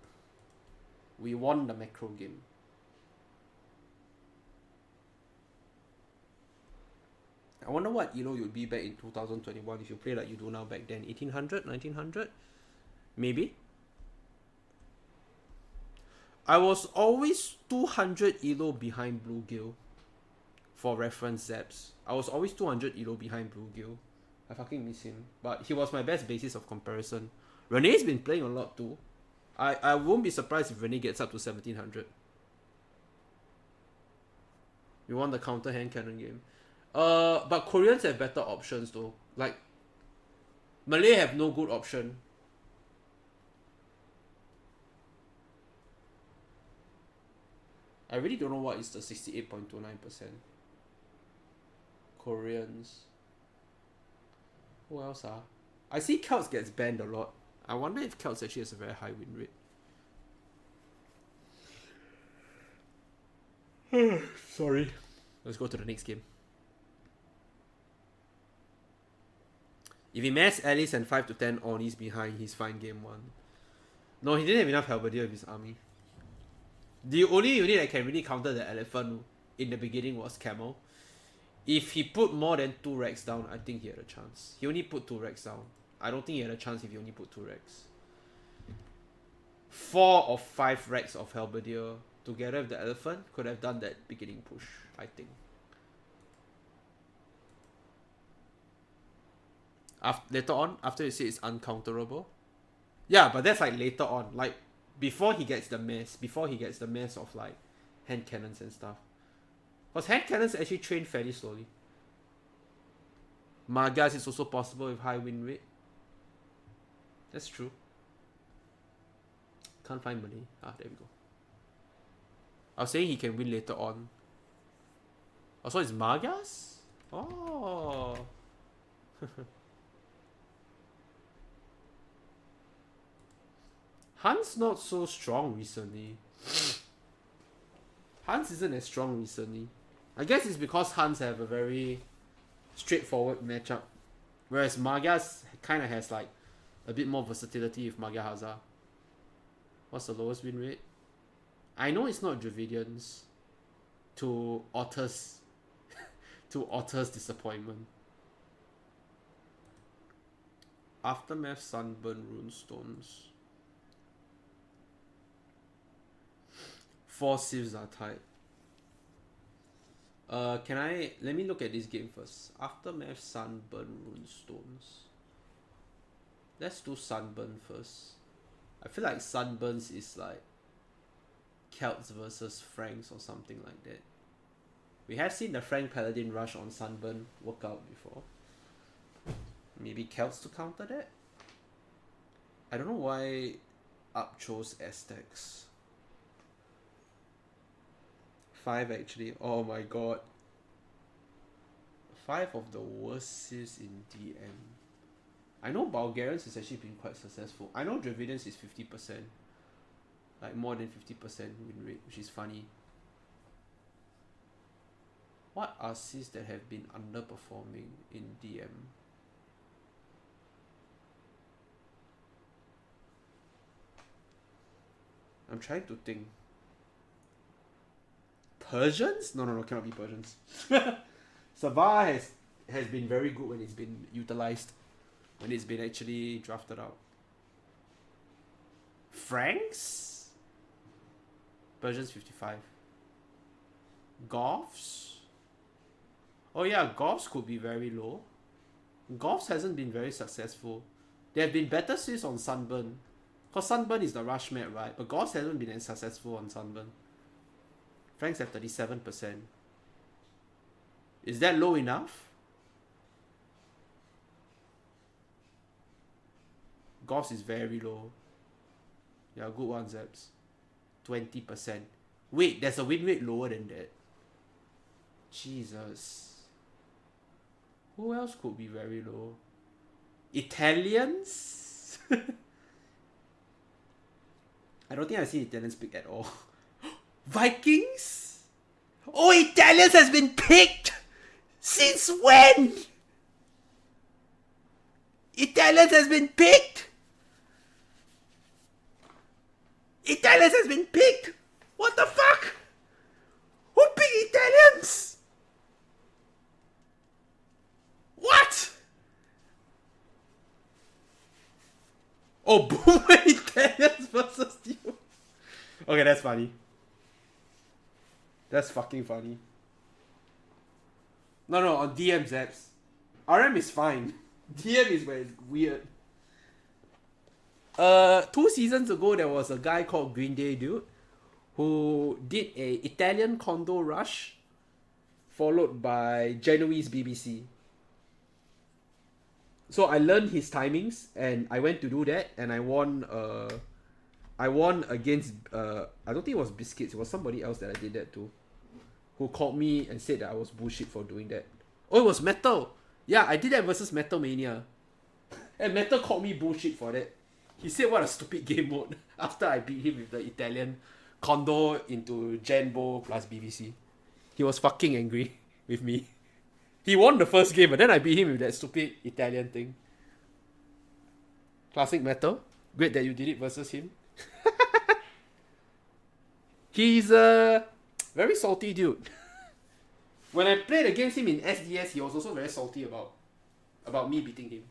We won the macro game. I wonder what elo you'd be back in 2021 if you play like you do now back then. 1800, 1900? Maybe? I was always 200 elo behind Bluegill. For reference, Zaps. I was always 200 elo behind Bluegill. I fucking miss him. But he was my best basis of comparison. Renee's been playing a lot too. I won't be surprised if Renee gets up to 1700. We won the counter hand cannon game. But Koreans have better options though. Like, Malay have no good option. I really don't know what is the 68.29%. Koreans. Who else ah? I see Celts gets banned a lot. I wonder if Celts actually has a very high win rate. Sorry. Let's go to the next game. If he mass Alice and 5 to 10 Onis behind, he's fine game 1. No, he didn't have enough Halberdier with his army. The only unit that can really counter the elephant in the beginning was Camel. If he put more than 2 racks down, I think he had a chance. He only put 2 racks down. I don't think he had a chance if he only put 2 racks. 4 or 5 racks of Halberdier together with the elephant could have done that beginning push, I think. Later on, after you say it's uncounterable. Yeah, but that's like later on. Like, before he gets the mess of like hand cannons and stuff. Because hand cannons actually train fairly slowly. Magas is also possible with high win rate. That's true. Can't find money. Ah, there we go. I was saying he can win later on. Oh, so it's Magas? Oh. Hans not so strong recently. Hans isn't as strong recently. I guess it's because Hans have a very straightforward matchup. Whereas Magas kind of has like a bit more versatility with Magia Hazard. What's the lowest win rate? I know it's not Dravidians. to Otter's to Otter's disappointment. Aftermath Sunburn Runestones. 4 civs are tied. Let me look at this game first. Aftermath Sunburn Runestones. Let's do Sunburn first. I feel like Sunburns is like Celts versus Franks or something like that. We have seen the Frank Paladin rush on Sunburn work out before. Maybe Celts to counter that? I don't know why Up chose Aztecs. 5 actually. Oh my god. 5 of the worst civs in DM. I know Bulgarians has actually been quite successful. I know Dravidians is 50%. Like more than 50% win rate, which is funny. What are civs that have been underperforming in DM? I'm trying to think. Persians? No, cannot be Persians. Sava has been very good when it's been utilized. When it's been actually drafted out. Franks? Persians 55. Goths? Oh yeah, Goths could be very low. Goths hasn't been very successful. There have been better civs on Sunburn. Because Sunburn is the rush map, right? But Goths hasn't been as successful on Sunburn. Franks have 37%. Is that low enough? Goths is very low. Yeah, good one, Zeps. 20%. Wait, there's a win rate lower than that. Jesus. Who else could be very low? Italians? I don't think I've seen Italians pick at all. Vikings? Oh, Italians has been picked! Since when? Italians has been picked! Italians has been picked! What the fuck? Who picked Italians? What? Oh, Boomer Italians versus you. Okay, that's funny. That's fucking funny. No, on DM Zaps. RM is fine. DM is where it's weird. 2 seasons ago, there was a guy called Green Day Dude who did a Italian condo rush followed by Genoese BBC. So I learned his timings and I went to do that and I won against I don't think it was Biscuits, it was somebody else that I did that to, who called me and said that I was bullshit for doing that. Oh, it was Metal. Yeah, I did that versus Metal Mania. And Metal called me bullshit for that. He said what a stupid game mode after I beat him with the Italian condo into Genbo plus BBC. He was fucking angry with me. He won the first game, but then I beat him with that stupid Italian thing. Classic Metal. Great that you did it versus him. He's a very salty dude. When I played against him in SDS, he was also very salty about me beating him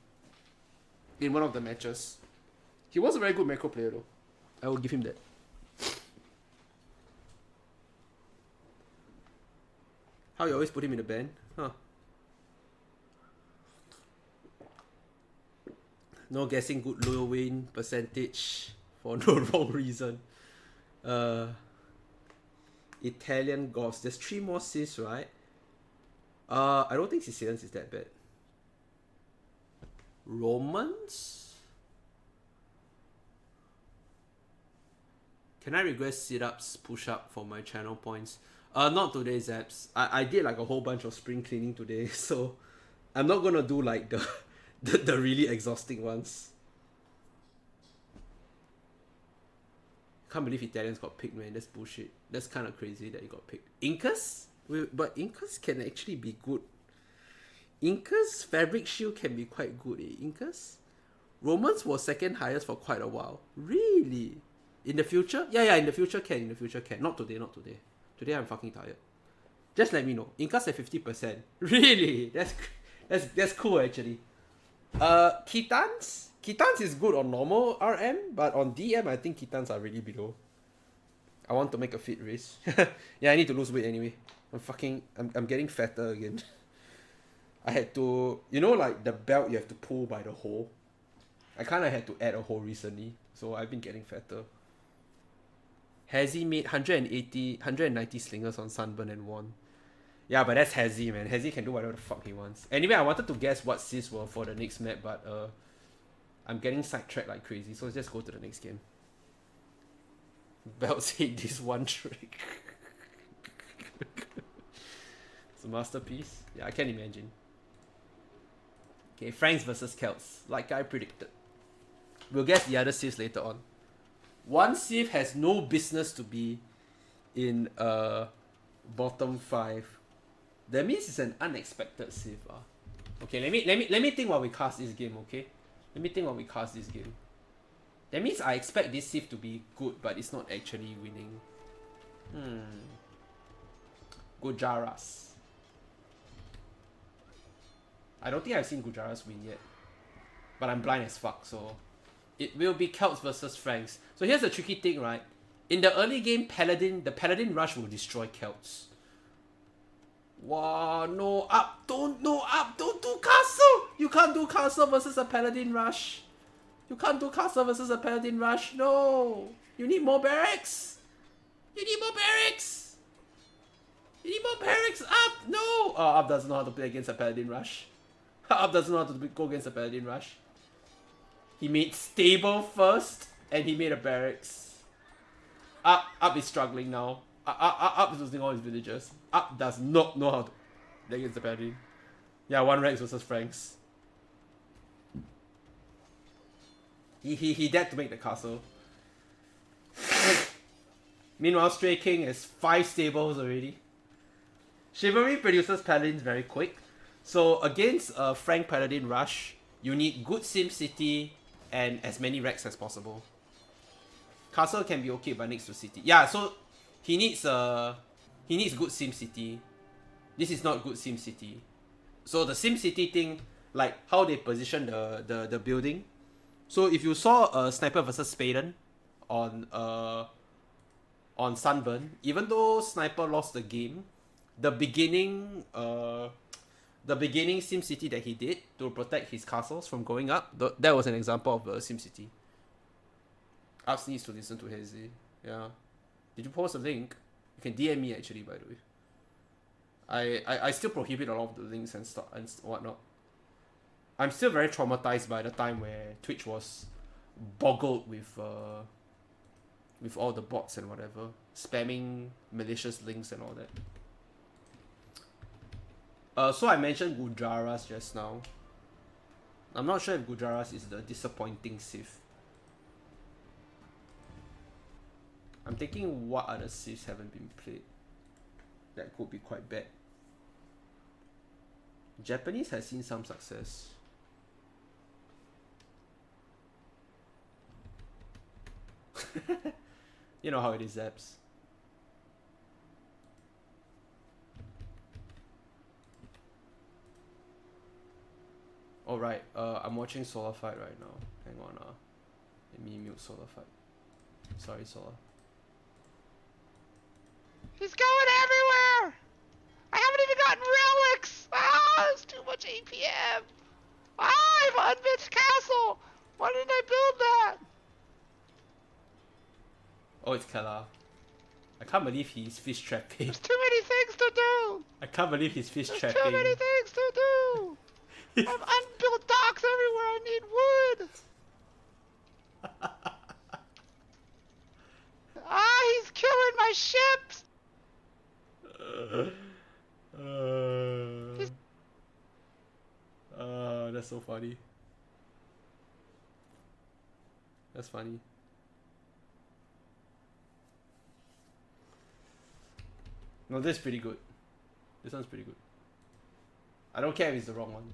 in one of the matches. He was a very good macro player though. I will give him that. How you always put him in the ban? Huh. No guessing good low win percentage for no wrong reason. Italian Goths. There's 3 more cis, right? I don't think Sicilians is that bad. Romans? Can I request sit-ups, push-up for my channel points? Not today, Zaps. I did like a whole bunch of spring cleaning today, so I'm not gonna do like the really exhausting ones. Can't believe Italians got picked, man. That's bullshit. That's kind of crazy that he got picked. Incas? But Incas can actually be good. Incas Fabric Shield can be quite good, Incas? Romans was second highest for quite a while. Really? In the future? Yeah, in the future can. Not today. Today I'm fucking tired. Just let me know. Incas at 50%. Really? That's cool actually. Kitans? Kitans is good on normal RM, but on DM I think Kitans are really below. I want to make a fit race. Yeah, I need to lose weight anyway. I'm getting fatter again. I had to, you know, like the belt you have to pull by the hole. I kind of had to add a hole recently, so I've been getting fatter. Hazy made 190 slingers on Sunburn and won. Yeah, but that's Hazy, man. Hazy can do whatever the fuck he wants. Anyway, I wanted to guess what sys were for the next map, but I'm getting sidetracked like crazy, so let's just go to the next game. Belts hate this one trick. It's a masterpiece. Yeah, I can imagine. Okay, Franks versus Celts, like I predicted. We'll guess the other sieves later on. One sieve has no business to be in bottom 5. That means it's an unexpected sieve. Okay, let me think while we cast this game, okay? Let me think while we cast this game. That means I expect this sieve to be good, but it's not actually winning. Gujaras. I don't think I've seen Gujaras win yet. But I'm blind as fuck, so... It will be Celts versus Franks. So here's the tricky thing, right? In the early game, the Paladin Rush will destroy Celts. Wow, no, up, don't do castle! You can't do castle versus a Paladin Rush. You can't do castle versus a Paladin Rush, no! You need more barracks! You need more barracks! You need more barracks, up, no! Oh, up doesn't know how to play against a Paladin Rush. Up doesn't know how to go against a Paladin Rush. He made stable first, and he made a barracks. Up is struggling now. Up is losing all his villagers. Up does not know how to play against the Paladin. Yeah, one Rex versus Franks. He dared to make the castle. Meanwhile, Stray King has 5 stables already. Chivalry produces Paladins very quick. So against a Frank Paladin Rush, you need good Sim City and as many Rex as possible. Castle can be okay, but next to City. Yeah, so he needs good Sim City. This is not good Sim City. So the Sim City thing, like how they position the building. So if you saw a Sniper versus Spaden on Sunburn, even though Sniper lost the game, the beginning SimCity that he did to protect his castles from going up, that was an example of a SimCity. Ups needs to listen to Hazy. Yeah. Did you post a link? You can DM me actually, by the way. I still prohibit a lot of the links and stuff and whatnot. I'm still very traumatized by the time where Twitch was boggled with all the bots and whatever, spamming malicious links and all that. So I mentioned Gujaras just now. I'm not sure if Gujaras is the disappointing Sith. I'm thinking what other Siths haven't been played that could be quite bad. Japanese has seen some success. You know how it is, Zaps. Alright, I'm watching Solar Fight right now. Hang on, let me mute Solar Fight. Sorry, Solar.
He's going everywhere! I haven't even gotten relics! Ah, there's too much APM! Ah, I have an unfinished castle! Why didn't I build that?
Oh, it's Kala. I can't believe he's fish trapping.
There's too many things to do!
I can't believe he's fish trapping.
There's too many things to do! I have unbuilt docks everywhere, I need wood! Ah, he's killing my ships!
That's so funny. That's funny. No, this is pretty good. This one's pretty good. I don't care if it's the wrong one.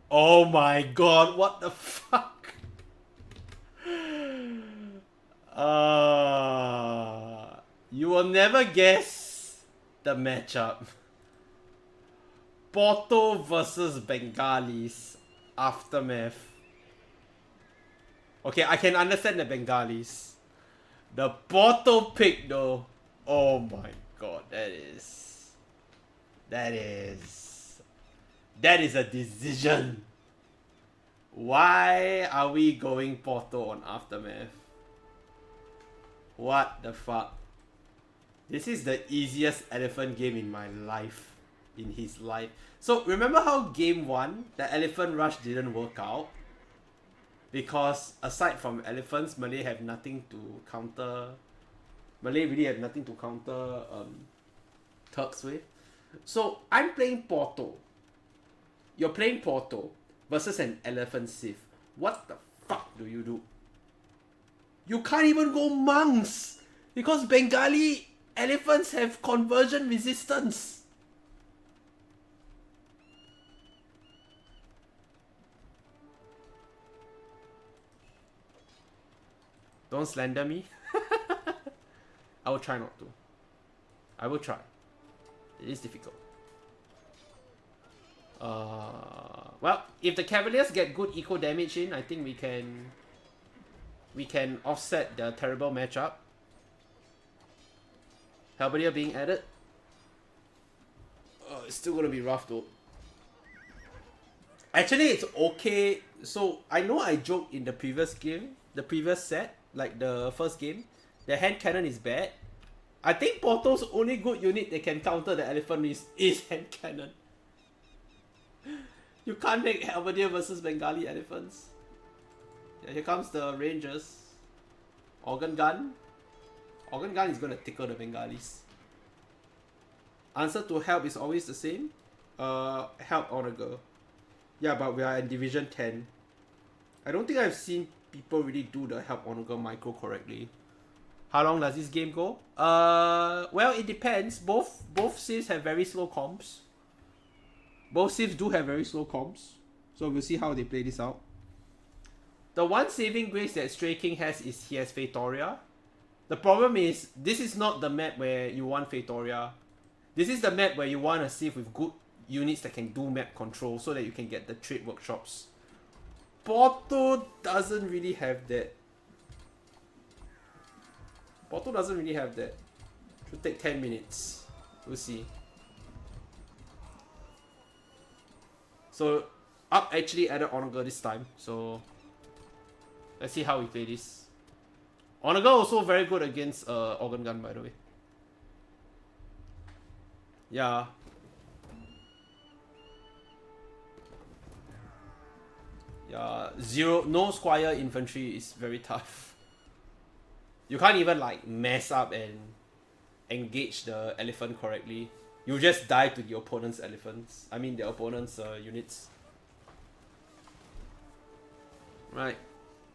Oh my god, what the fuck? You will never guess the matchup. Porto versus Bengalis. Aftermath. Okay, I can understand the Bengalis. The Porto pick though. Oh my god, that is a decision. Why are we going Porto on Aftermath? What the fuck? This is the easiest elephant game in my life. In his life. So remember how game 1, the elephant rush didn't work out? Because aside from elephants, Malay have nothing to counter. Malay really have nothing to counter Turks with. So I'm playing Porto. You're playing Porto versus an elephant Civ. What the fuck do you do? You can't even go monks because Bengali elephants have conversion resistance. Don't slander me. I will try not to. I will try. It is difficult. Well, if the Cavaliers get good eco damage in, I think we can offset the terrible matchup. Halberdier being added. It's still gonna be rough though. Actually, it's okay. So I know I joked in the previous game, the previous set, like the first game, the hand cannon is bad. I think Porto's only good unit that can counter the elephant is hand cannon. You can't make Halberdier versus Bengali elephants. Yeah, here comes the Rangers. Organ gun. Organ gun is gonna tickle the Bengalis. Answer to help is always the same. Help honor girl. Yeah, but we are in Division 10. I don't think I've seen people really do the help honor girl micro correctly. How long does this game go? Well, it depends. Both civs have very slow comps. Both civs do have very slow comps. So we'll see how they play this out. The one saving grace that Stray King has is he has Phaetoria. The problem is, this is not the map where you want Phaetoria. This is the map where you want a civ with good units that can do map control so that you can get the trade workshops. Porto doesn't really have that. Porto doesn't really have that. Should take 10 minutes. We'll see. So, Up actually added Honor Girl this time. So, let's see how we play this. Honor Girl also very good against Organ Gun, by the way. Yeah. Yeah, no Squire infantry is very tough. You can't even like mess up and engage the elephant correctly. You just die to the opponent's elephants. I mean the opponent's units. Right.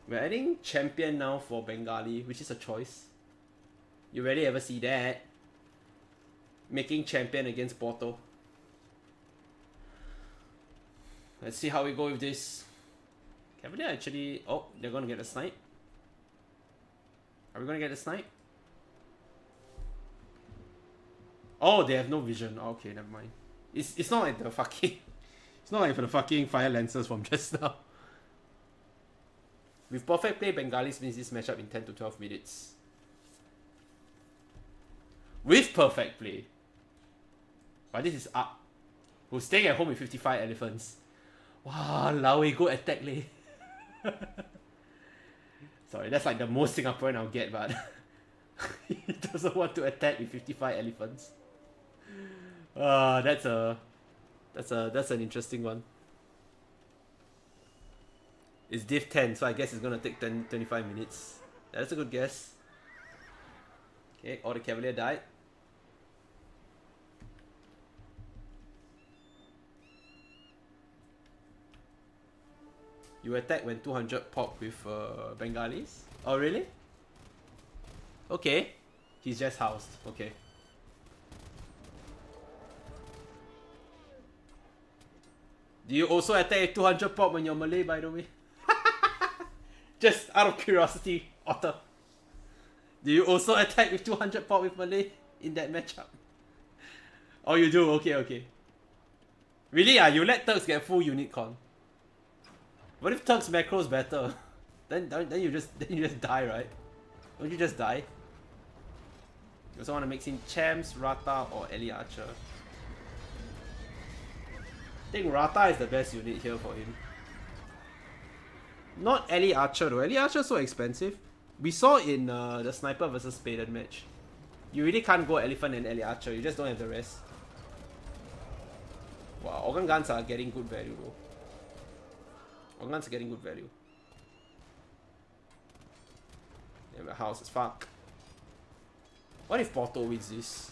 We're adding champion now for Bengali, which is a choice. You rarely ever see that. Making champion against Porto. Let's see how we go with this. Cavalier actually... Oh, they're gonna get a snipe. Are we gonna get a snipe? Oh, they have no vision. Oh, okay, never mind. It's not like the fucking... It's not like for the fucking fire lancers from just now. With perfect play, Bengalis wins this matchup in 10 to 12 minutes. With perfect play. But this is Up, who's staying at home with 55 elephants. Wow, Laoe, go attack leh. Sorry, that's like the most Singaporean I'll get, but he doesn't want to attack with 55 elephants. That's an interesting one. It's Div 10, so I guess it's gonna take 25 minutes. That's a good guess. Okay, all the Cavalier died. You attack when 200 pop with Bengalis? Oh, really? Okay. He's just housed. Okay. Do you also attack at 200 pop when you're Malay, by the way? Just out of curiosity, Otter. Do you also attack with 200 pop with Malay in that matchup? Oh, you do? Okay, okay. Really? You let Turks get full unit con. What if Turks macro's better? then you just die, right? Don't you just die? You also want to mix in Champs, Rata, or Ellie Archer. I think Rata is the best unit here for him. Not Ellie Archer though. Ellie Archer is so expensive. We saw in the Sniper versus Spaden match. You really can't go Elephant and Ellie Archer. You just don't have the rest. Wow, Organ Guns are getting good value though. Organ Guns are getting good value. Yeah, my house is fucked. What if Porto wins this?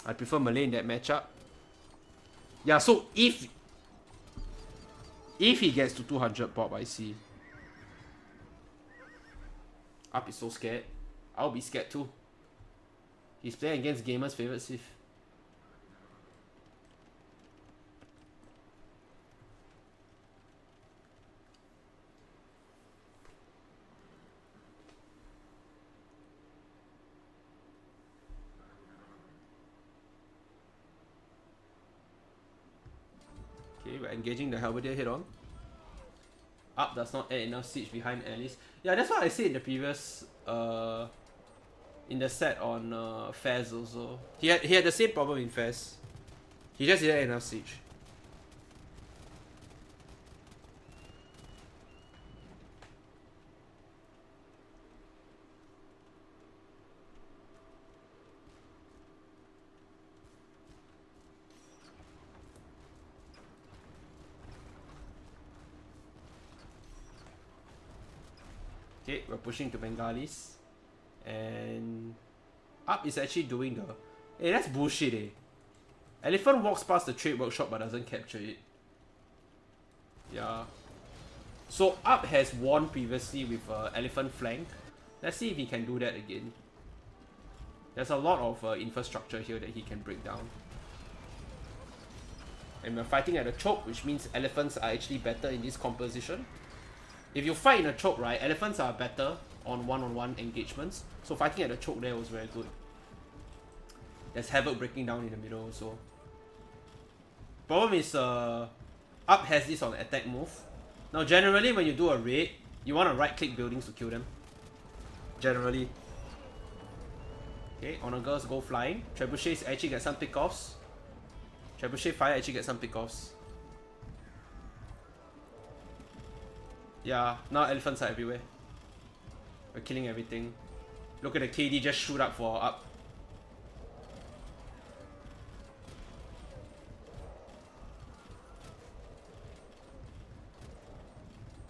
I prefer Malay in that matchup. Yeah, so if he gets to 200 pop, I see. Up is so scared. I'll be scared too. He's playing against Gamer's favorite Sith. Okay, we're engaging the Halberdier head on. Up does not add enough siege behind Alice. Yeah, that's what I said in the previous in the set on Fez also. He had the same problem in Fez. He just didn't have enough siege. Okay, we're pushing to Bengalis. And Up is actually doing the... Hey, that's bullshit eh. Elephant walks past the trade workshop but doesn't capture it. Yeah. So Up has won previously with Elephant flank. Let's see if he can do that again. There's a lot of infrastructure here that he can break down. And we're fighting at a choke, which means elephants are actually better in this composition. If you fight in a choke, right, elephants are better on one-on-one engagements. So fighting at a choke there was very good. There's Havoc breaking down in the middle also. Problem is, Up has this on attack move. Now generally when you do a raid, you want to right-click buildings to kill them. Generally. Okay, Honor Girls go flying. Trebuchets actually get some pickoffs. Trebuchet Fire actually get some pickoffs. Yeah, now elephants are everywhere. We're killing everything. Look at the KD just shoot up for Up.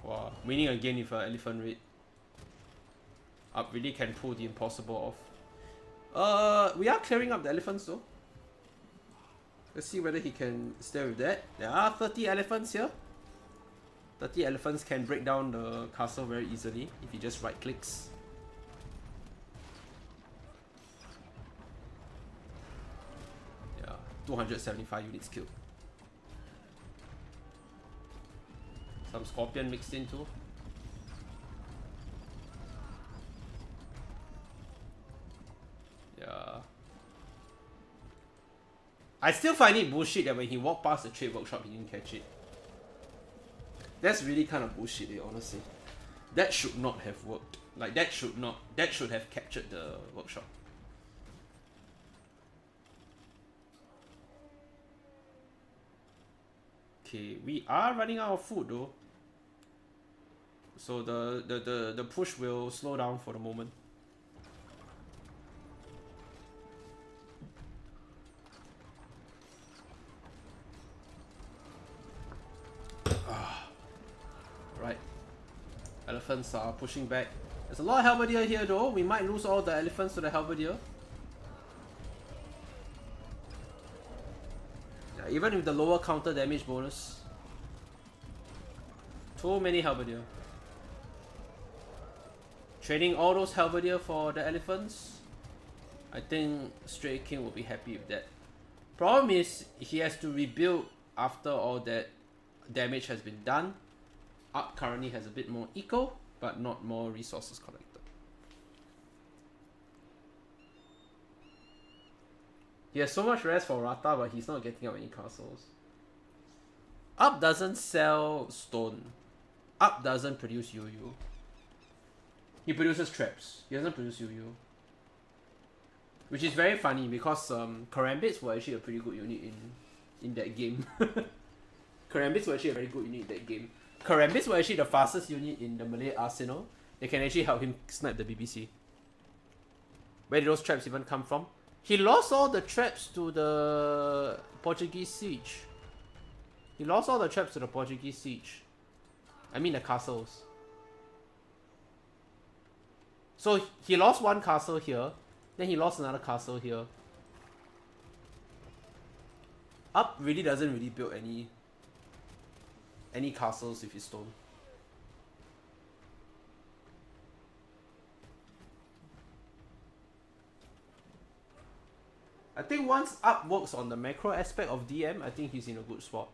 Wow, winning again with an elephant raid. Up really can pull the impossible off. We are clearing up the elephants though. Let's see whether he can stay with that. There are 30 elephants here. 30 elephants can break down the castle very easily if he just right clicks. Yeah, 275 units killed. Some scorpion mixed in too. Yeah. I still find it bullshit that when he walked past the trade workshop he didn't catch it. That's really kind of bullshit, honestly. That should not have worked. Like that should have captured the workshop. Okay, we are running out of food though. So the push will slow down for the moment. Right. Elephants are pushing back. There's a lot of Halberdier here though. We might lose all the elephants to the Halberdier. Yeah, even with the lower counter damage bonus. Too many Halberdier. Trading all those Halberdier for the elephants. I think Stray King will be happy with that. Problem is, he has to rebuild after all that damage has been done. Up currently has a bit more eco, but not more resources collected. He has so much rest for Rata, but he's not getting up any castles. Up doesn't sell stone. Up doesn't produce UU. He produces traps. He doesn't produce UU. Which is very funny because Karambits were actually a pretty good unit in that game. Karambits were actually a very good unit in that game. Karambits were actually the fastest unit in the Malay arsenal. They can actually help him snipe the BBC. Where did those traps even come from? He lost all the traps to the Portuguese siege. He lost all the traps to the Portuguese siege. I mean the castles. So he lost one castle here. Then he lost another castle here. Up really doesn't really build any castles with his stone. I think once Up works on the macro aspect of DM, I think he's in a good spot.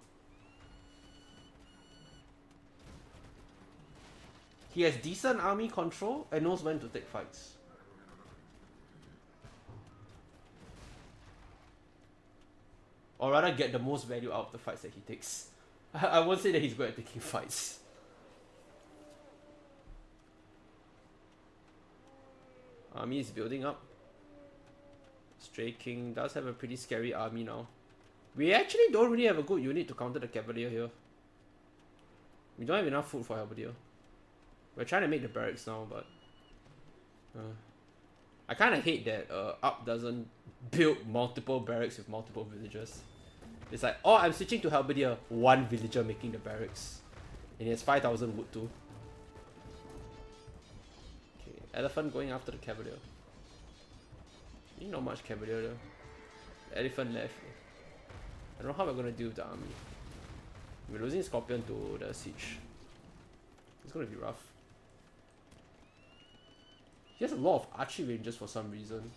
He has decent army control and knows when to take fights. Or rather get the most value out of the fights that he takes. I won't say that he's good at taking fights. Army is building up. Stray King does have a pretty scary army now. We actually don't really have a good unit to counter the Cavalier here. We don't have enough food for Halberdier. We're trying to make the barracks now, but... I kind of hate that Up doesn't build multiple barracks with multiple villagers. It's like, oh, I'm switching to Halberdier. One villager making the barracks. And he has 5,000 wood too. Okay, Elephant going after the Cavalier. Not much Cavalier though. The Elephant left. I don't know how we're gonna deal with the army. We're losing Scorpion to the siege. It's gonna be rough. He has a lot of archery ranges for some reason.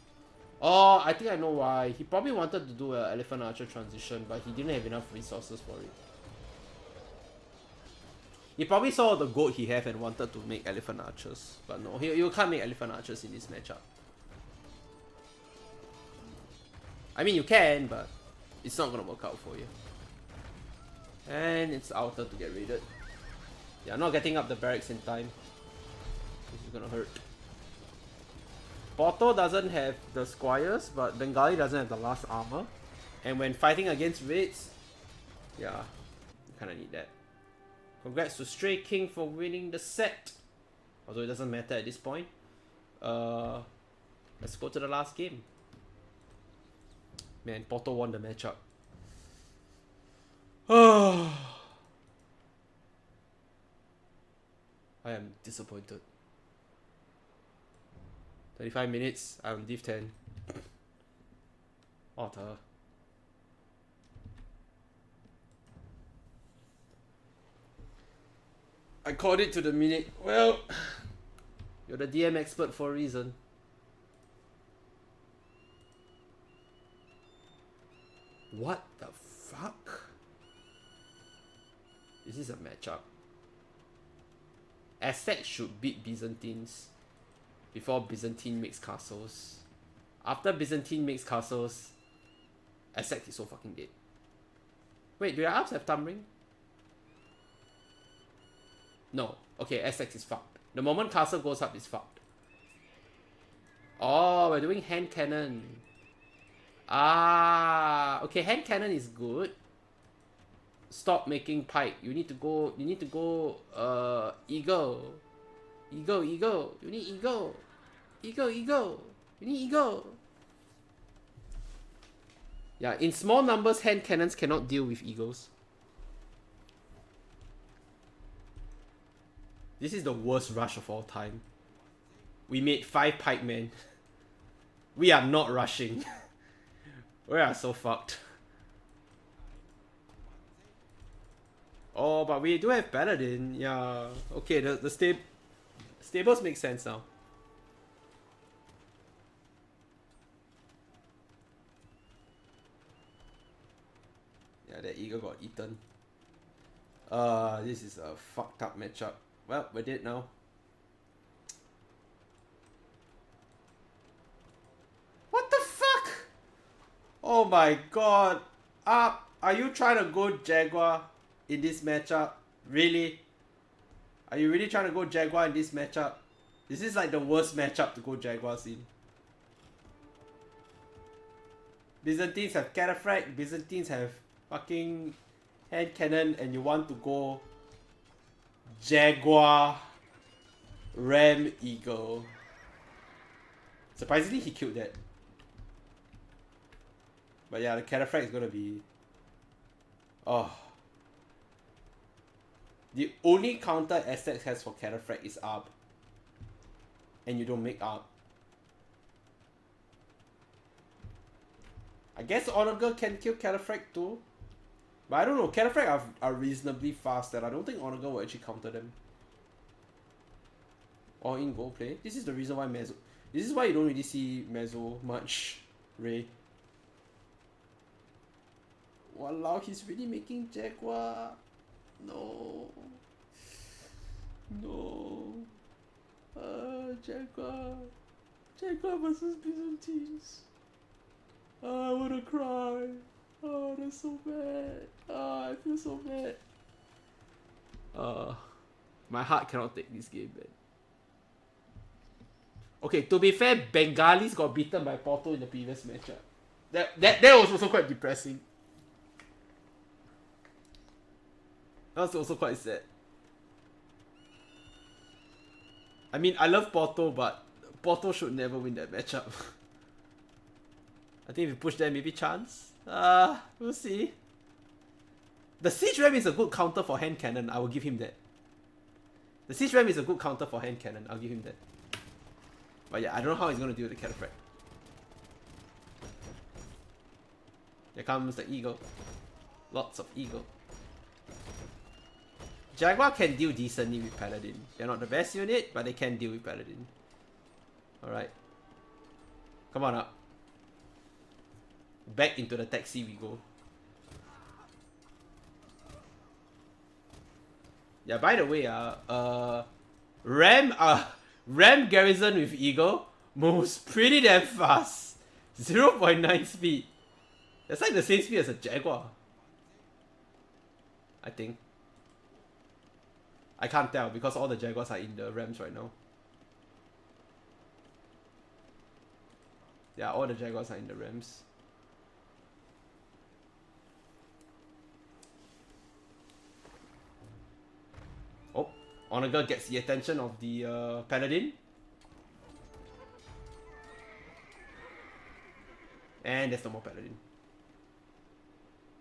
Oh, I think I know why. He probably wanted to do an Elephant Archer transition, but he didn't have enough resources for it. He probably saw the goat he have and wanted to make Elephant Archers. But no, you can't make Elephant Archers in this matchup. I mean, you can, but it's not gonna work out for you. And it's our turn to get raided. Yeah, not getting up the barracks in time. This is gonna hurt. Porto doesn't have the squires, but Bengali doesn't have the last armor. And when fighting against raids, yeah, you kinda need that. Congrats to Stray King for winning the set. Although it doesn't matter at this point. Let's go to the last game. Man, Porto won the matchup. I am disappointed. 35 minutes, I'm div 10. Otter. I called it to the minute. Well, you're the DM expert for a reason. What the fuck? This is a matchup. Aztec should beat Byzantines before Byzantine makes castles. After Byzantine makes castles, Aztec is so fucking dead. Wait, do your Alps have Thumbring? No. Okay, Aztec is fucked. The moment castle goes up, it's fucked. Oh, we're doing hand cannon. Ah, okay, hand cannon is good. Stop making pike. You need to go eagle. Eagle. You need eagle. Eagle. You need eagle. Yeah, in small numbers, hand cannons cannot deal with eagles. This is the worst rush of all time. We made 5 pikemen. We are not rushing. We are so fucked. Oh, but we do have Paladin. Yeah. Okay, the stables make sense now. Yeah, that eagle got eaten. This is a fucked up matchup. Well, we're dead now. What the fuck? Oh my god. Are you trying to go Jaguar in this matchup? Really? Are you really trying to go Jaguar in this matchup? This is like the worst matchup to go Jaguars in. Byzantines have Cataphract, Byzantines have fucking hand cannon, and you want to go Jaguar Ram Eagle. Surprisingly, he killed that. But yeah, the Cataphract is gonna be... Oh. The only counter Essex has for Cataphract is up. And you don't make up. I guess Onager can kill Cataphract too. But I don't know, Cataphract are reasonably fast and I don't think Onager will actually counter them. Or in goal play. This is the reason why Mezzo... This is why you don't really see Mezzo much, Ray. Walao, he's really making Jaguar. No. No. Jaguar. Jaguar versus Byzantines. I wanna cry. Oh, that's so bad. Oh, I feel so bad. My heart cannot take this game, man. Okay, to be fair, Bengalis got beaten by Porto in the previous matchup. That was also quite depressing. That was also quite sad. I mean, I love Porto, but Porto should never win that matchup. I think if you push them, maybe chance. We'll see. The Siege Ram is a good counter for hand cannon. I will give him that. The Siege Ram is a good counter for hand cannon. I'll give him that. But yeah, I don't know how he's gonna deal with the Cataphract. Here comes the Eagle. Lots of Eagle. Jaguar can deal decently with Paladin. They're not the best unit, but they can deal with Paladin. Alright. Come on up. Back into the taxi we go. Yeah, by the way, Ram Garrison with Eagle moves pretty damn fast. 0.9 speed. That's like the same speed as a Jaguar. I think. I can't tell because all the Jaguars are in the Rams right now. Yeah, all the Jaguars are in the Rams. Oh, Onager gets the attention of the Paladin. And there's no more Paladin.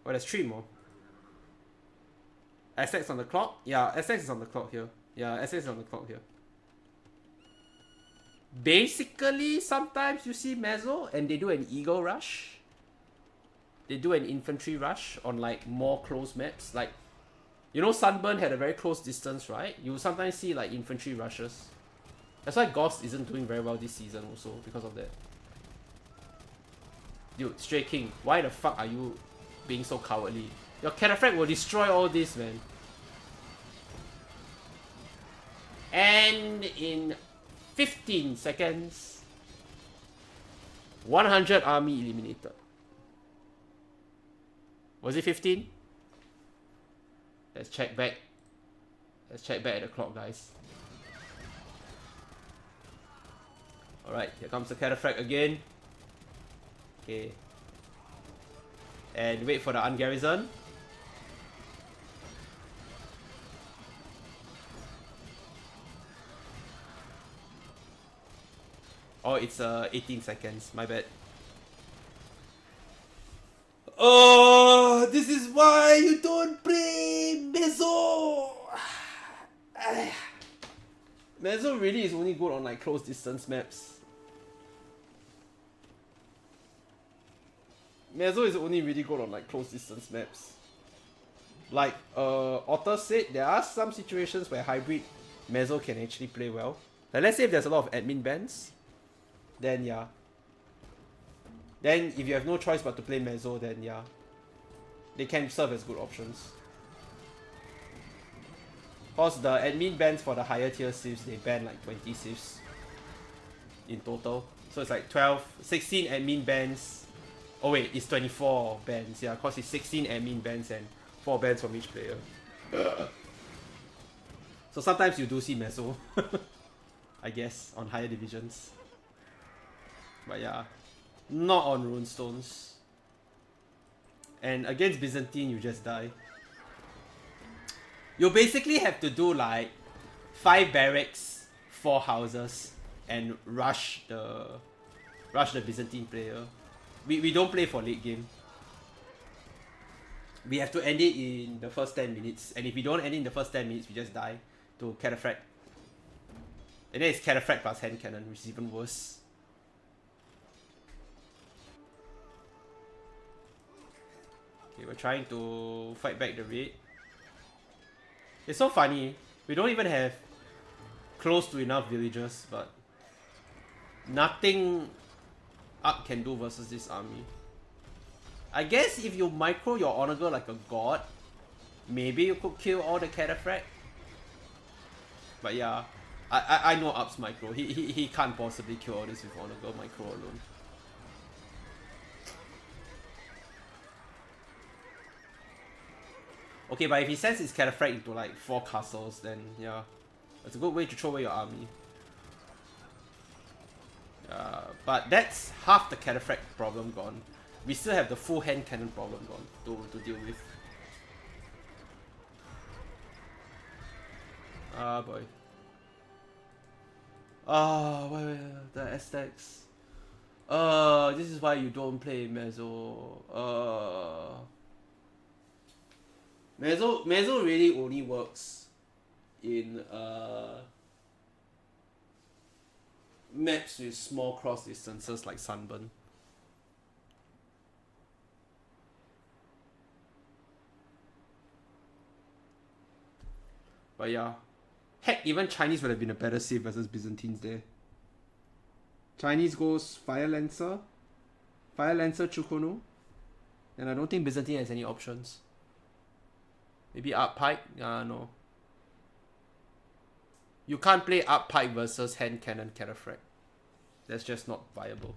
Oh, there's 3 more. SX on the clock? Yeah, SX is on the clock here. Yeah, SX is on the clock here. Basically, sometimes you see Mezzo and they do an Eagle rush. They do an infantry rush on like more close maps. Like, you know Sunburn had a very close distance, right? You sometimes see like infantry rushes. That's why Ghost isn't doing very well this season also, because of that. Dude, Stray King, why the fuck are you being so cowardly? Your Cataphract will destroy all this, man. And in 15 seconds, 100 army eliminated. Was it 15? Let's check back. Let's check back at the clock, guys. Alright, here comes the Cataphract again. Okay. And wait for the ungarrison. Oh, it's 18 seconds. My bad. Oh, this is why you don't play Mezzo. Mezzo really is only good on like close distance maps. Mezzo is only really good on like close distance maps. Like Otter said, there are some situations where hybrid Mezzo can actually play well. Like let's say if there's a lot of admin bans, then yeah. Then if you have no choice but to play Mezzo, then yeah. They can serve as good options. Cause the admin bans for the higher tier civs, they ban like 20 civs in total. So it's like 16 admin bans Oh wait, it's 24 bans, yeah, cause it's 16 admin bans and 4 bans from each player. So sometimes you do see Mezzo, I guess, on higher divisions. But yeah, not on Runestones. And against Byzantine, you just die. You basically have to do like 5 barracks, 4 houses, and rush the Byzantine player. We don't play for late game. We have to end it in the first 10 minutes. And if we don't end it in the first 10 minutes, we just die to Cataphract. And then it's Cataphract plus hand cannon, which is even worse. Okay, we're trying to fight back the raid. It's so funny. We don't even have close to enough villagers, but nothing Up can do versus this army. I guess if you micro your honor girl like a god, maybe you could kill all the Cataphract. But yeah, I know Up's micro. He can't possibly kill all this with honor girl micro alone. Okay, but if he sends his Cataphract into like 4 castles, then yeah, that's a good way to throw away your army. But that's half the Cataphract problem gone. We still have the full hand cannon problem gone to deal with. Ah boy. Ah, the Aztecs. This is why you don't play Mezzo. Mezzo really only works in maps with small cross distances like Sunburn. But yeah, heck, even Chinese would have been a better save versus Byzantines there. Chinese goes Fire Lancer, Chukono, and I don't think Byzantine has any options. Maybe Up Pike? No. You can't play Up Pike versus Hand Cannon Cataphract. That's just not viable.